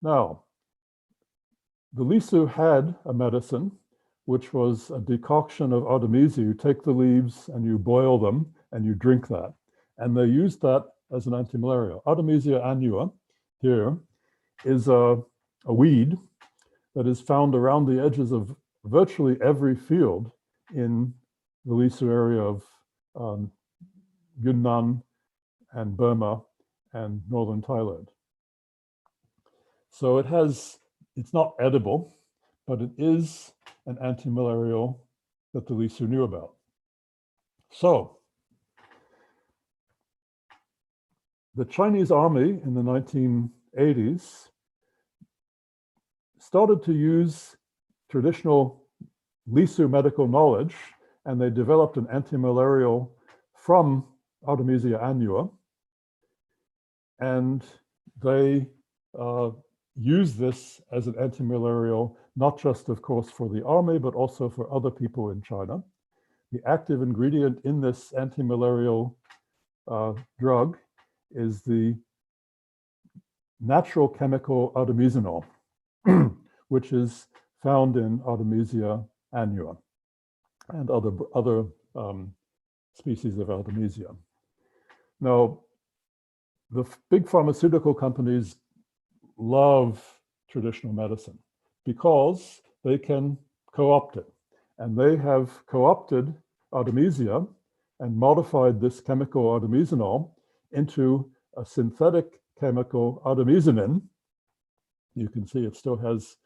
Now, the Lisu had a medicine, which was a decoction of Artemisia. You take the leaves and you boil them and you drink that. And they used that as an antimalarial. Artemisia annua here is a weed that is found around the edges of virtually every field in the Lisu area of Yunnan and Burma and northern Thailand. So it's not edible, but it is an antimalarial that the Lisu knew about. So the Chinese army in the 1980s started to use traditional Lisu medical knowledge, and they developed an antimalarial from Artemisia annua. And they use this as an antimalarial, not just, of course, for the army, but also for other people in China. The active ingredient in this antimalarial drug is the natural chemical artemisinol, which is found in Artemisia annua and other species of Artemisia. Now, the big pharmaceutical companies love traditional medicine because they can co-opt it. And they have co-opted Artemisia and modified this chemical artemisinol into a synthetic chemical artemisinin. You can see it still has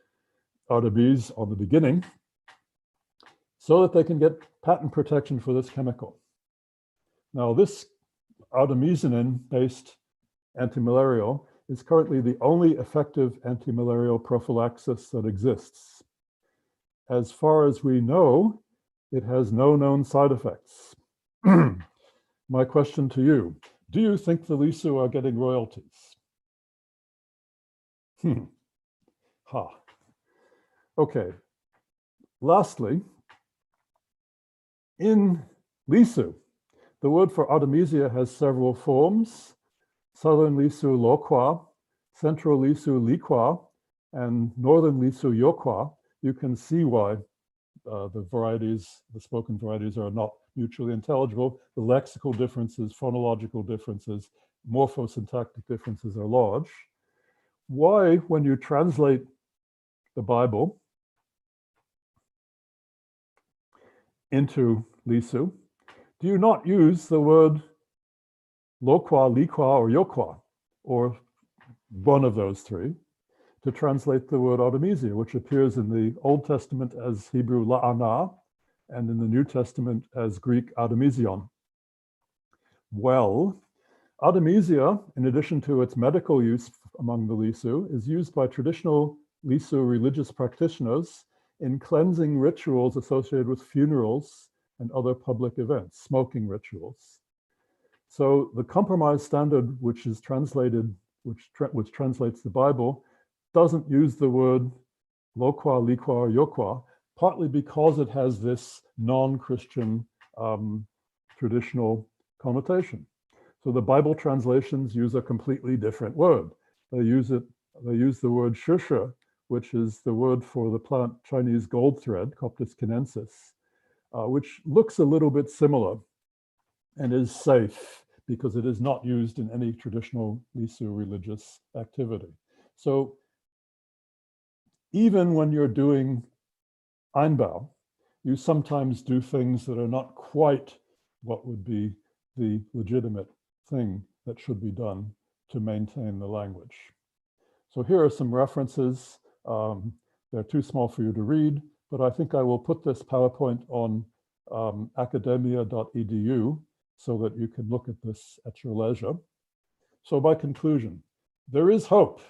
Artemis on the beginning, so that they can get patent protection for this chemical. Now, this artemisinin-based antimalarial is currently the only effective antimalarial prophylaxis that exists. As far as we know, it has no known side effects. my question to you, do you think the Lisu are getting royalties? Ha. Okay. Lastly, in Lisu, the word for Artemisia has several forms: Southern Lisu Lokwa, Central Lisu Likwa, and Northern Lisu Yokwa. You can see why the spoken varieties are not mutually intelligible. The lexical differences, phonological differences, morphosyntactic differences are large. Why, when you translate the Bible into Lisu, do you not use the word Lokwa, Likwa, or Yokwa, or one of those three, to translate the word Artemisia, which appears in the Old Testament as Hebrew La'ana, and in the New Testament as Greek Artemision? Well, Artemisia, in addition to its medical use among the Lisu, is used by traditional Lisu religious practitioners in cleansing rituals associated with funerals and other public events, smoking rituals. So the compromise standard, which is translated, which translates the Bible, doesn't use the word Lokwa, Likwa, or Yokwa, partly because it has this non-Christian traditional connotation. So the Bible translations use a completely different word. They use the word shusha, which is the word for the plant Chinese gold thread, Coptis chinensis, which looks a little bit similar and is safe because it is not used in any traditional Lisu religious activity. So even when you're doing Einbau, you sometimes do things that are not quite what would be the legitimate thing that should be done to maintain the language. So here are some references. They're too small for you to read, but I think I will put this PowerPoint on academia.edu so that you can look at this at your leisure. So by conclusion, there is hope.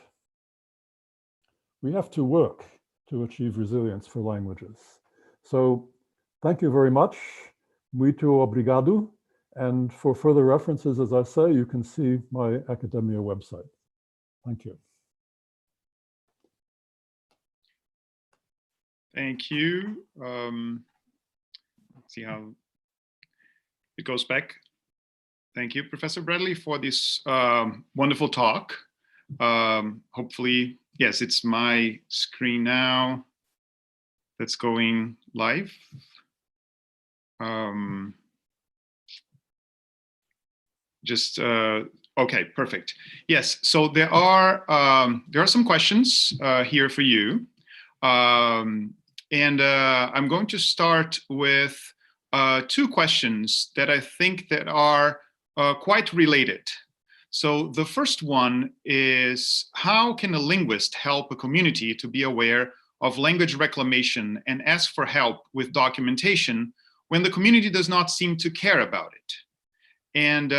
We have to work to achieve resilience for languages. So thank you very much. Muito obrigado. And for further references, as I say, you can see my Academia website. Thank you. Thank you. Let's see how it goes back. Thank you, Professor Bradley, for this wonderful talk. Hopefully, yes, it's my screen now that's going live. Okay, perfect. Yes, so there are some questions here for you. I'm going to start with two questions that I think that are quite related. So the first one is, how can a linguist help a community to be aware of language reclamation and ask for help with documentation when the community does not seem to care about it? And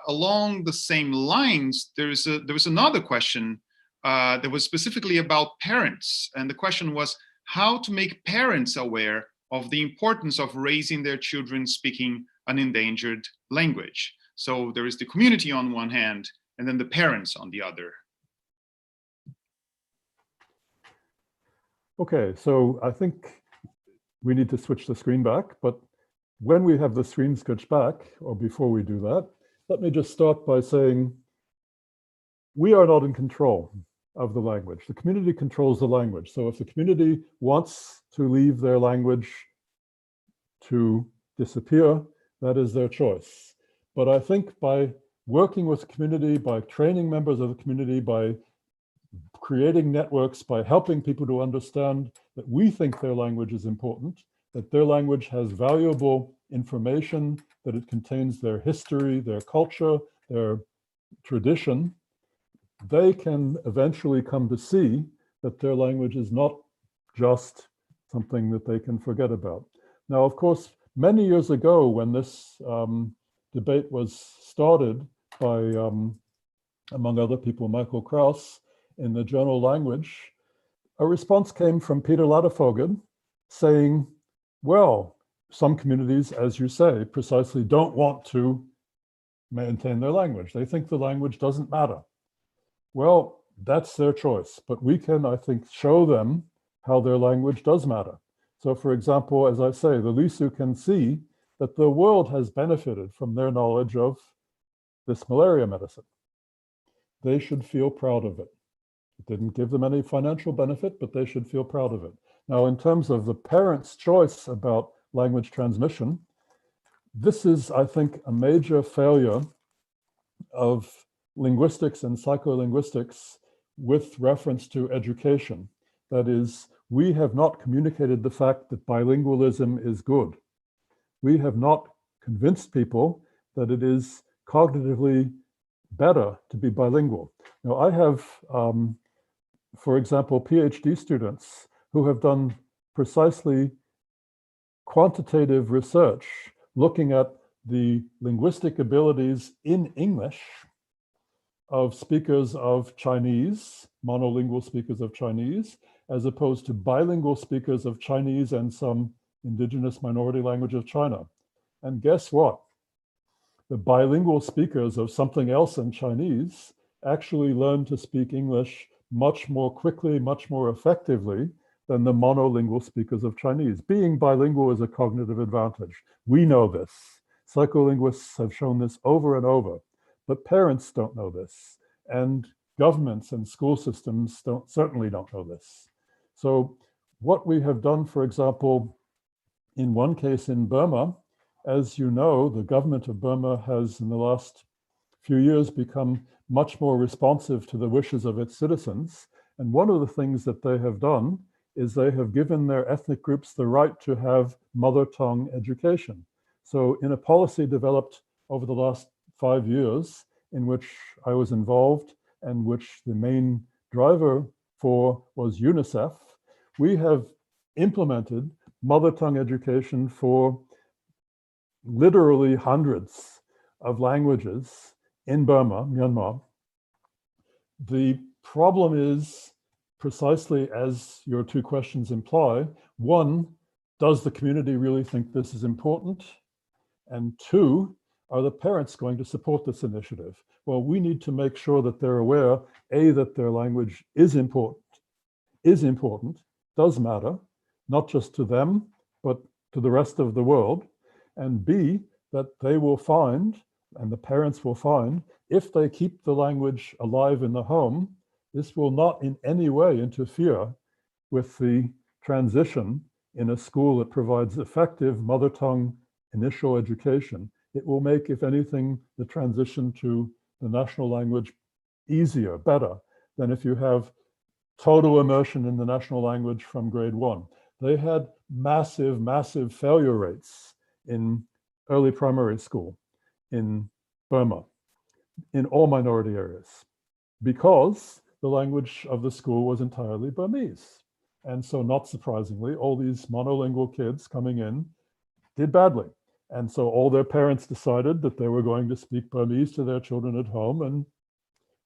along the same lines, there was another question that was specifically about parents. And the question was how to make parents aware of the importance of raising their children speaking an endangered language. So there is the community on one hand, and then the parents on the other. Okay, so I think we need to switch the screen back, but when we have the screen switched back, or before we do that, let me just start by saying we are not in control of the language. The community controls the language. So if the community wants to leave their language to disappear, that is their choice. But I think by working with the community, by training members of the community, by creating networks, by helping people to understand that we think their language is important, that their language has valuable information, that it contains their history, their culture, their tradition, they can eventually come to see that their language is not just something that they can forget about. Now, of course, many years ago, when this debate was started by, among other people, Michael Krauss in the journal Language, a response came from Peter Ladefoged saying, well, some communities, as you say, precisely don't want to maintain their language. They think the language doesn't matter. Well, that's their choice, but we can, I think, show them how their language does matter. So for example, as I say, the Lisu can see that the world has benefited from their knowledge of this malaria medicine. They should feel proud of it. It didn't give them any financial benefit, but they should feel proud of it. Now, in terms of the parents' choice about language transmission, this is, I think, a major failure of linguistics and psycholinguistics with reference to education. That is, we have not communicated the fact that bilingualism is good. We have not convinced people that it is cognitively better to be bilingual. Now, I have, for example, PhD students who have done precisely quantitative research looking at the linguistic abilities in English of speakers of Chinese, monolingual speakers of Chinese, as opposed to bilingual speakers of Chinese and some indigenous minority language of China. And guess what? The bilingual speakers of something else in Chinese actually learn to speak English much more quickly, much more effectively than the monolingual speakers of Chinese. Being bilingual is a cognitive advantage. We know this. Psycholinguists have shown this over and over, but parents don't know this. And governments and school systems certainly don't know this. So what we have done, for example, in one case in Burma, as you know, the government of Burma has in the last few years become much more responsive to the wishes of its citizens. And one of the things that they have done is they have given their ethnic groups the right to have mother tongue education. So in a policy developed over the last 5 years, in which I was involved and which the main driver for was UNICEF, we have implemented mother tongue education for literally hundreds of languages in Burma, Myanmar. The problem is precisely as your two questions imply. One, does the community really think this is important? And two, are the parents going to support this initiative? Well, we need to make sure that they're aware, A, that their language is important, does matter, not just to them, but to the rest of the world. And B, that they will find, and the parents will find, if they keep the language alive in the home, this will not in any way interfere with the transition in a school that provides effective mother tongue initial education. It will make, if anything, the transition to the national language easier, better, than if you have total immersion in the national language from grade 1. They had massive, massive failure rates in early primary school in Burma, in all minority areas, because the language of the school was entirely Burmese. And so not surprisingly, all these monolingual kids coming in did badly. And so all their parents decided that they were going to speak Burmese to their children at home, and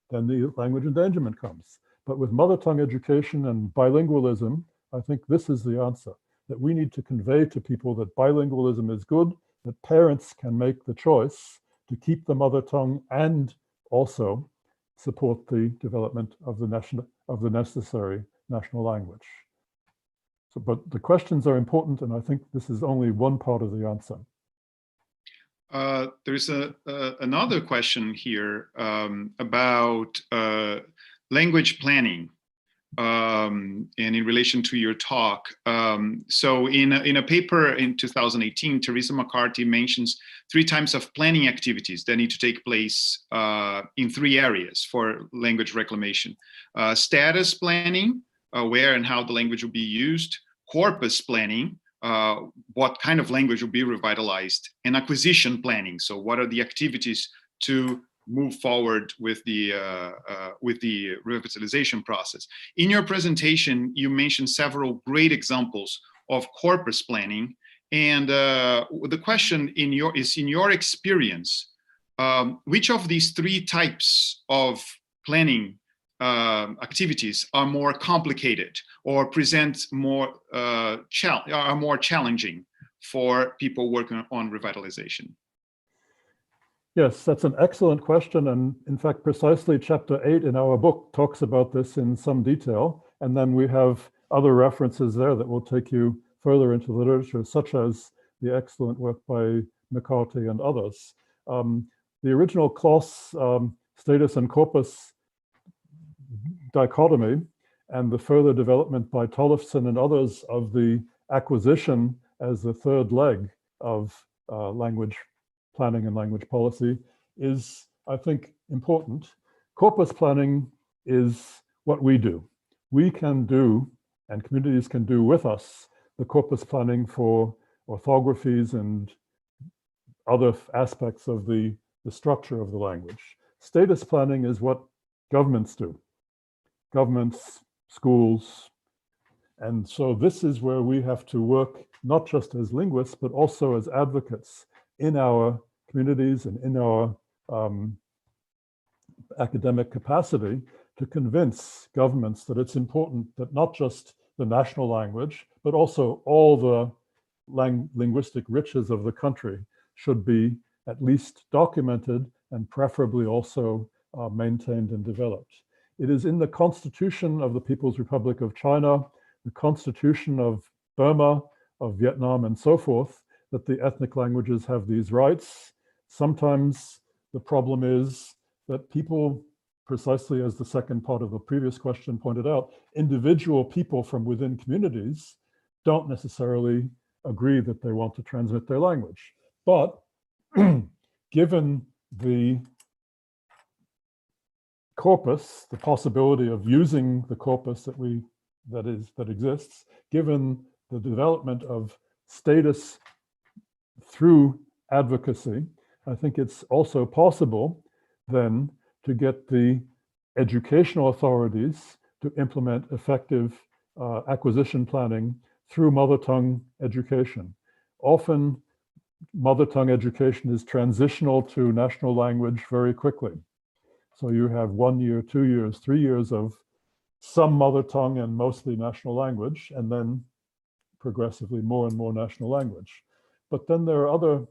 then the language endangerment comes. But with mother tongue education and bilingualism, I think this is the answer, that we need to convey to people that bilingualism is good, that parents can make the choice to keep the mother tongue and also support the development of the necessary national language. So, but the questions are important, and I think this is only one part of the answer. There's another question here about language planning, and in relation to your talk. So in a paper in 2018, Teresa McCarthy mentions 3 types of planning activities that need to take place in 3 areas for language reclamation. Status planning, where and how the language will be used; corpus planning, what kind of language will be revitalized; and acquisition planning. So what are the activities to move forward with the revitalization process? In your presentation, you mentioned several great examples of corpus planning. And the question in your experience, which of these 3 types of planning activities are more complicated or present more are more challenging for people working on revitalization? Yes, that's an excellent question. And in fact, precisely chapter 8 in our book talks about this in some detail. And then we have other references there that will take you further into the literature, such as the excellent work by McCarthy and others. The original clause status and corpus dichotomy and the further development by Tollefson and others of the acquisition as the third leg of language planning and language policy is, I think, important. Corpus planning is what we do. We can do, and communities can do with us, the corpus planning for orthographies and other aspects of the structure of the language. Status planning is what governments do. Governments, schools. And so this is where we have to work not just as linguists, but also as advocates in our communities and in our academic capacity to convince governments that it's important that not just the national language, but also all the linguistic riches of the country should be at least documented and preferably also maintained and developed. It is in the Constitution of the People's Republic of China, the Constitution of Burma, of Vietnam, and so forth, that the ethnic languages have these rights. Sometimes the problem is that people, precisely as the second part of the previous question pointed out, individual people from within communities don't necessarily agree that they want to transmit their language. But given the corpus, the possibility of using the corpus that exists, given the development of status through advocacy, I think it's also possible then to get the educational authorities to implement effective acquisition planning through mother tongue education. Often, mother tongue education is transitional to national language very quickly. So you have 1 year, 2 years, 3 years of some mother tongue and mostly national language, and then progressively more and more national language. But then there are other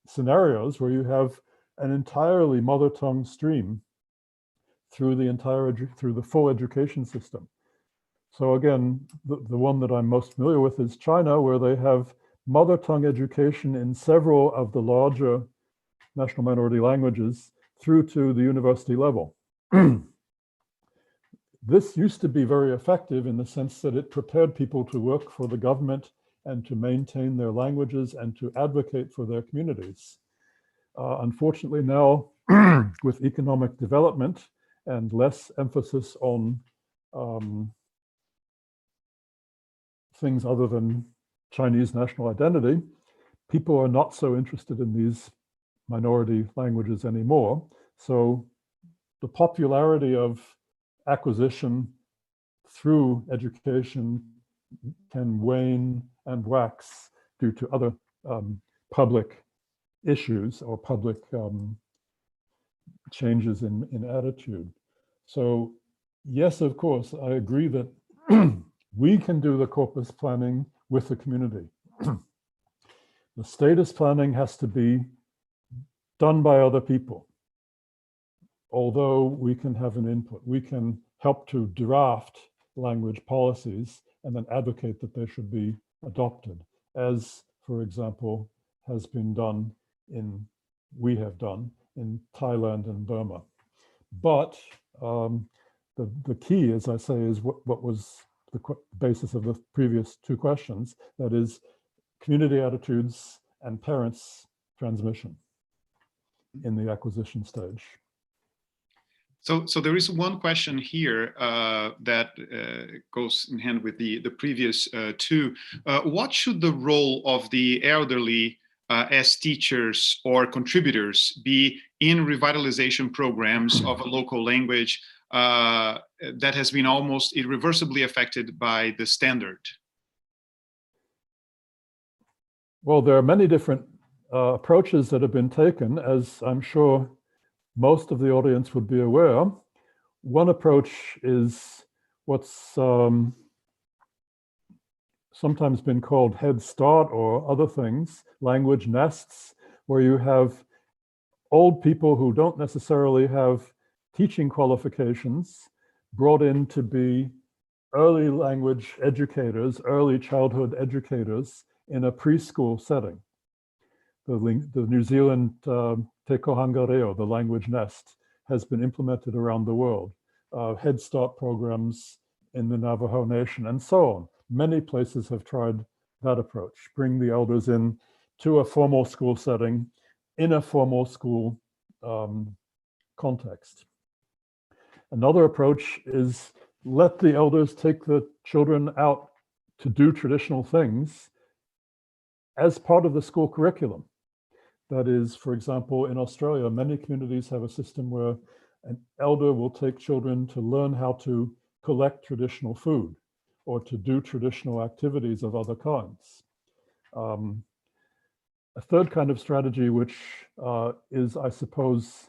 scenarios where you have an entirely mother tongue stream through the full education system. So again, the one that I'm most familiar with is China, where they have mother tongue education in several of the larger national minority languages through to the university level. This used to be very effective in the sense that it prepared people to work for the government and to maintain their languages and to advocate for their communities. Unfortunately now, with economic development and less emphasis on things other than Chinese national identity, people are not so interested in these minority languages anymore. So the popularity of acquisition through education can wane and wax due to other public issues or public changes in attitude. So yes, of course, I agree that we can do the corpus planning with the community. The status planning has to be done by other people. Although we can have an input, we can help to draft language policies and then advocate that they should be adopted, as, for example, has been done we have done in Thailand and Burma. But the key, as I say, is what was the basis of the previous two questions, that is community attitudes and parents' transmission in the acquisition stage. So there is one question here that goes in hand with the previous two. What should the role of the elderly as teachers or contributors be in revitalization programs of a local language that has been almost irreversibly affected by the standard? Well, there are many different approaches that have been taken, as I'm sure most of the audience would be aware. One approach is what's sometimes been called Head Start or other things, language nests, where you have old people who don't necessarily have teaching qualifications brought in to be early language educators, early childhood educators in a preschool setting. The New Zealand Te Kohangareo, the language nest, has been implemented around the world. Head Start programs in the Navajo Nation, and so on. Many places have tried that approach, bring the elders in to a formal school setting in a formal school context. Another approach is let the elders take the children out to do traditional things as part of the school curriculum. That is, for example, in Australia, many communities have a system where an elder will take children to learn how to collect traditional food or to do traditional activities of other kinds. A third kind of strategy, which is, I suppose,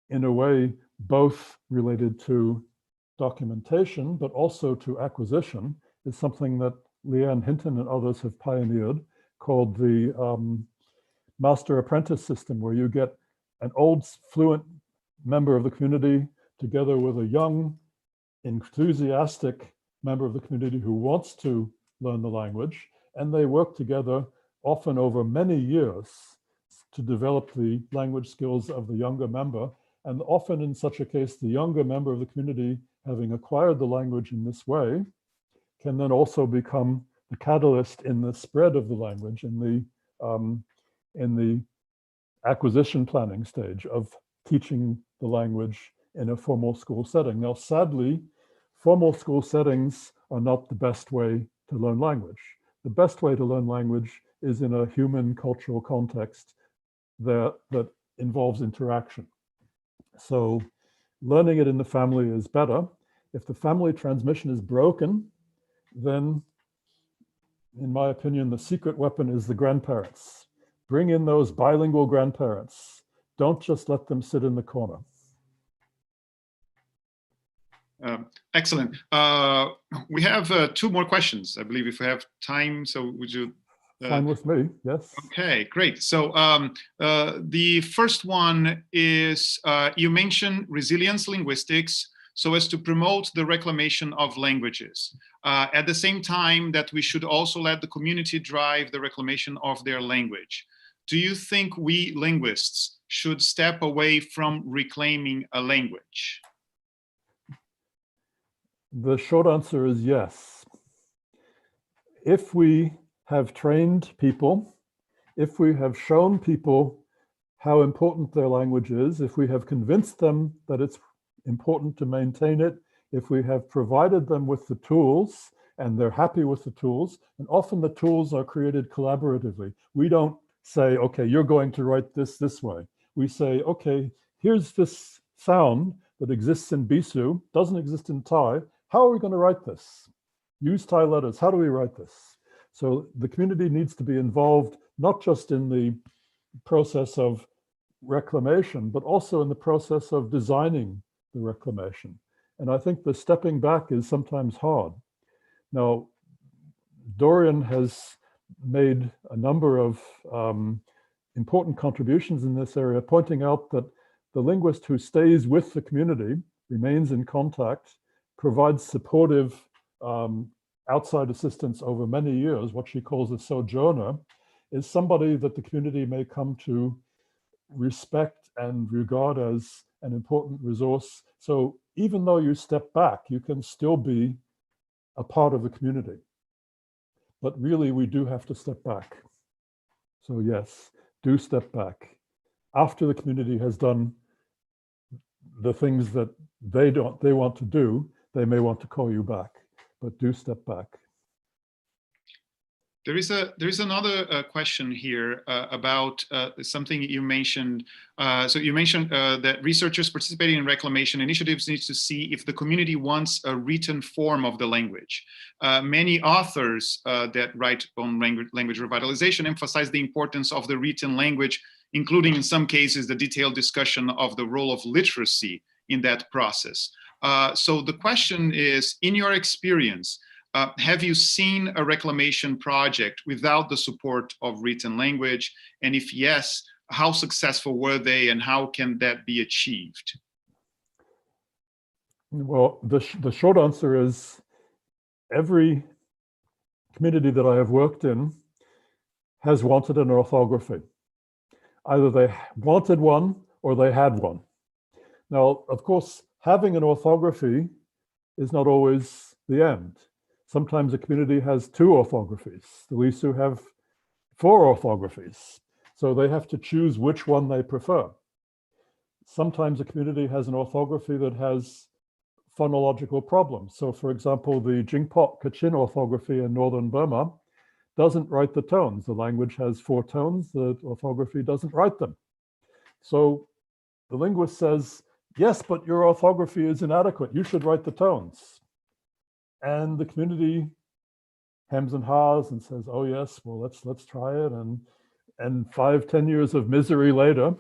in a way, both related to documentation, but also to acquisition, is something that Leanne Hinton and others have pioneered, called the master apprentice system, where you get an old fluent member of the community together with a young, enthusiastic member of the community who wants to learn the language, and they work together often over many years to develop the language skills of the younger member. And often in such a case, the younger member of the community, having acquired the language in this way, can then also become the catalyst in the spread of the language in the acquisition planning stage of teaching the language in a formal school setting. Now, sadly, formal school settings are not the best way to learn language. The best way to learn language is in a human cultural context that involves interaction. So learning it in the family is better. If the family transmission is broken, then, in my opinion, the secret weapon is the grandparents. Bring in those bilingual grandparents. Don't just let them sit in the corner. Excellent. We have 2 more questions, I believe, if we have time. So would you? Fine with me, yes. Okay, great. So the first one is, you mentioned resilience linguistics so as to promote the reclamation of languages. At the same time that we should also let the community drive the reclamation of their language. Do you think we linguists should step away from reclaiming a language? The short answer is yes. If we have trained people, if we have shown people how important their language is, if we have convinced them that it's important to maintain it, if we have provided them with the tools and they're happy with the tools, and often the tools are created collaboratively. We don't say, okay, you're going to write this way. We say, okay, here's this sound that exists in Bisou, doesn't exist in Thai. How are we going to write this? Use Thai letters. How do we write this? So the community needs to be involved, not just in the process of reclamation, but also in the process of designing the reclamation. And I think the stepping back is sometimes hard. Now, Dorian has made a number of important contributions in this area, pointing out that the linguist who stays with the community, remains in contact, provides supportive outside assistance over many years, what she calls a sojourner, is somebody that the community may come to respect and regard as an important resource. So even though you step back, you can still be a part of the community. But really, we do have to step back. So yes, do step back. After the community has done the things that they want to do, they may want to call you back, but do step back. There is another question here about something you mentioned. So you mentioned that researchers participating in reclamation initiatives need to see if the community wants a written form of the language. Many authors that write on language revitalization emphasize the importance of the written language, including in some cases the detailed discussion of the role of literacy in that process. So the question is, in your experience, have you seen a reclamation project without the support of written language? And if yes, how successful were they, and how can that be achieved? Well, the short answer is every community that I have worked in has wanted an orthography. Either they wanted one or they had one. Now, of course, having an orthography is not always the end. Sometimes a community has 2 orthographies. The Lisu have 4 orthographies, so they have to choose which one they prefer. Sometimes a community has an orthography that has phonological problems. So for example, the Jingpo Kachin orthography in northern Burma doesn't write the tones. The language has 4 tones, the orthography doesn't write them. So the linguist says, yes, but your orthography is inadequate. You should write the tones. And the community hems and haws and says, oh yes, well, let's try it. And 5-10 years of misery later,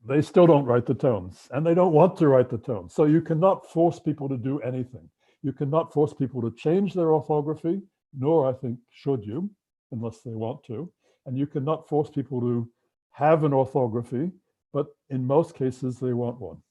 they still don't write the tones, and they don't want to write the tones. So you cannot force people to do anything. You cannot force people to change their orthography, nor I think should you, unless they want to. And you cannot force people to have an orthography, but in most cases they want one.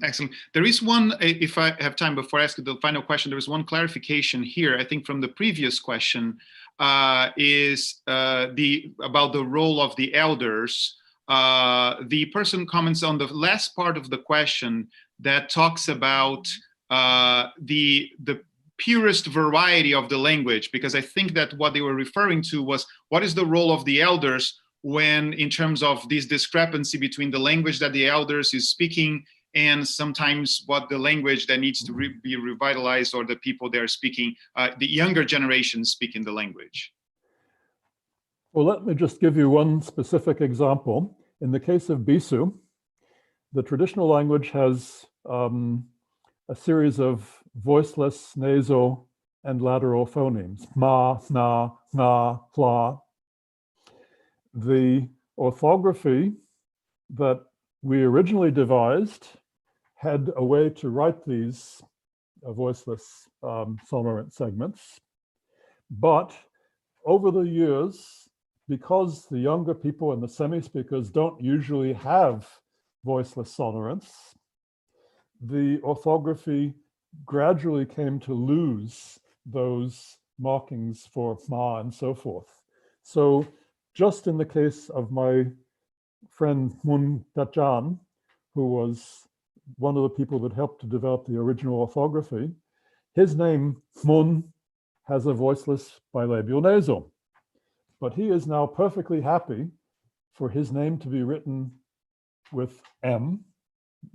Excellent. There is one, if I have time before I ask the final question, there is one clarification here, I think from the previous question, about the role of the elders. The person comments on the last part of the question that talks about the purest variety of the language, because I think that what they were referring to was what is the role of the elders when, in terms of this discrepancy between the language that the elders is speaking and sometimes what the language that needs to be revitalized, or the people they're speaking, the younger generations speak in the language. Well, let me just give you one specific example. In the case of Bisou, the traditional language has a series of voiceless, nasal, and lateral phonemes. Ma, na, na, fla. The orthography that we originally devised had a way to write these voiceless sonorant segments. But over the years, because the younger people and the semi-speakers don't usually have voiceless sonorants, the orthography gradually came to lose those markings for ma and so forth. So just in the case of my friend Mun Dachan, who was one of the people that helped to develop the original orthography, his name, Mun, has a voiceless bilabial nasal. But he is now perfectly happy for his name to be written with M,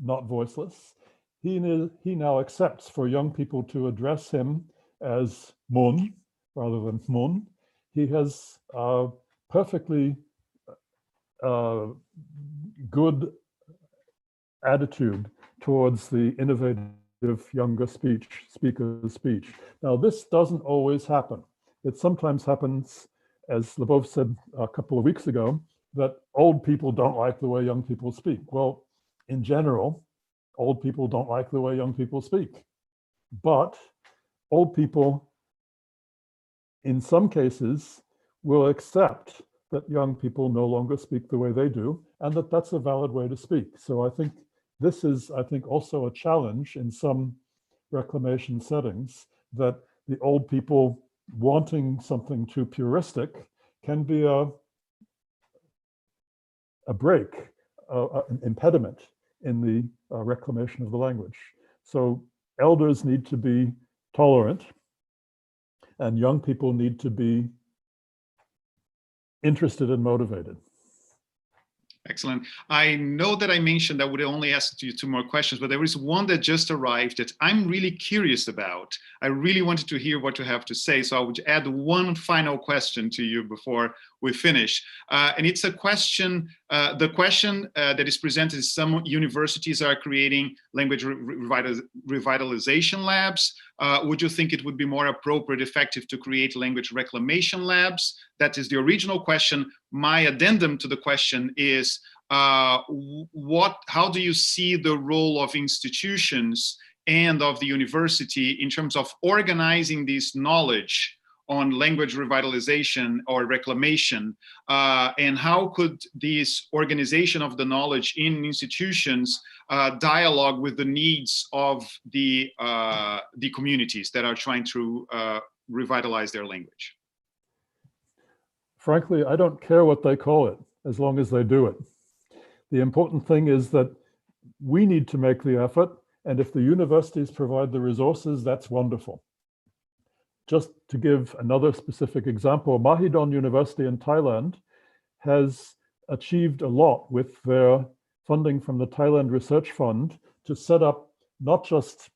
not voiceless. He now accepts for young people to address him as Mun rather than Mun. He has perfectly good attitude towards the innovative younger speaker's speech. Now, this doesn't always happen. It sometimes happens, as Labov said a couple of weeks ago, that old people don't like the way young people speak. Well, in general, old people don't like the way young people speak. But old people, in some cases, will accept that young people no longer speak the way they do, and that that's a valid way to speak. So I think this is, also a challenge in some reclamation settings, that the old people wanting something too puristic can be a break, an impediment in the reclamation of the language. So elders need to be tolerant, and young people need to be interested and motivated. Excellent. I know that I mentioned I would only ask you 2 more questions, but there is one that just arrived that I'm really curious about. I really wanted to hear what you have to say, so I would add one final question to you before we finish. And it's a question, the question that is presented is some universities are creating language revitalization labs. Would you think it would be more appropriate, effective to create language reclamation labs? That is the original question. My addendum to the question is, how do you see the role of institutions and of the university in terms of organizing this knowledge on language revitalization or reclamation, and how could this organization of the knowledge in institutions dialogue with the needs of the communities that are trying to revitalize their language? Frankly, I don't care what they call it, as long as they do it. The important thing is that we need to make the effort, and if the universities provide the resources, that's wonderful. Just to give another specific example, Mahidol University in Thailand has achieved a lot with their funding from the Thailand Research Fund to set up not just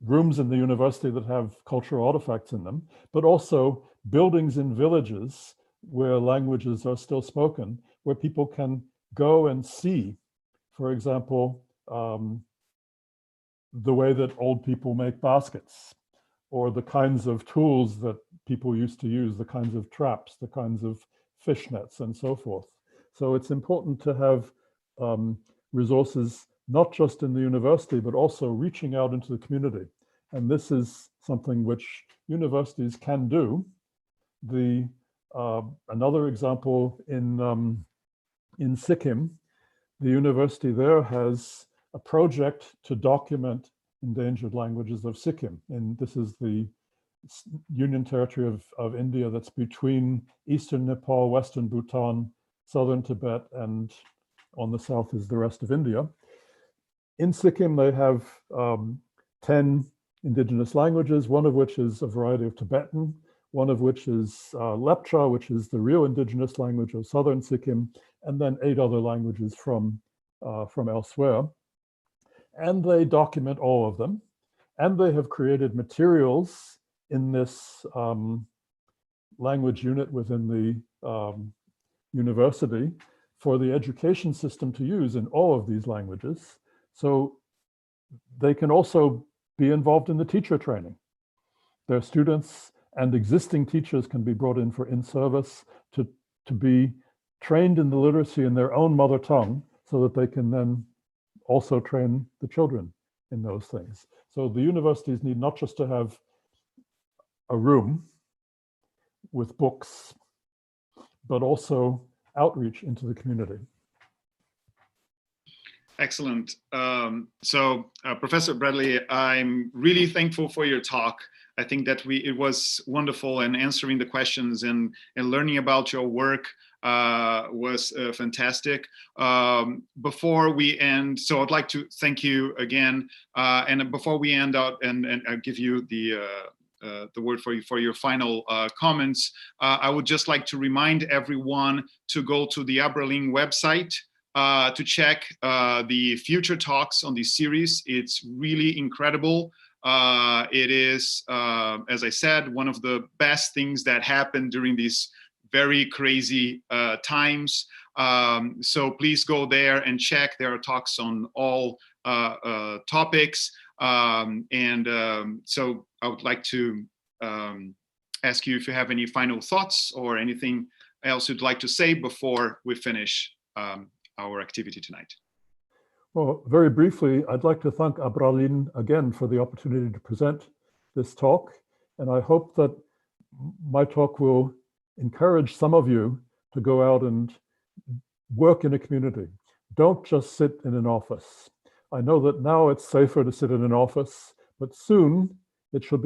rooms in the university that have cultural artifacts in them, but also buildings in villages where languages are still spoken, where people can go and see, for example, the way that old people make baskets, or the kinds of tools that people used to use, the kinds of traps, the kinds of fish nets, and so forth. So it's important to have resources, not just in the university, but also reaching out into the community. And this is something which universities can do. Another example in Sikkim, the university there has a project to document endangered languages of Sikkim. And this is the Union Territory of India that's between Eastern Nepal, Western Bhutan, Southern Tibet, and on the south is the rest of India. In Sikkim, they have 10 indigenous languages, one of which is a variety of Tibetan, one of which is Lepcha, which is the real indigenous language of southern Sikkim, and then 8 other languages from elsewhere. And they document all of them. And they have created materials in this language unit within the university for the education system to use in all of these languages. So they can also be involved in the teacher training. Their students and existing teachers can be brought in for in-service to be trained in the literacy in their own mother tongue, so that they can then also train the children in those things. So the universities need not just to have a room with books, but also outreach into the community. Excellent. Professor Bradley, I'm really thankful for your talk. I think that it was wonderful, and answering the questions and learning about your work was fantastic. Before we end, so I'd like to thank you again. And before we end out, and I'll give you the word for your final comments, I would just like to remind everyone to go to the Abraling website to check the future talks on this series. It's really incredible. It is, as I said, one of the best things that happened during these very crazy times. So please go there and check. There are talks on all topics. So I would like to ask you if you have any final thoughts or anything else you'd like to say before we finish our activity tonight. Well, very briefly, I'd like to thank Abraling again for the opportunity to present this talk. And I hope that my talk will encourage some of you to go out and work in a community. Don't just sit in an office. I know that now it's safer to sit in an office, but soon it should be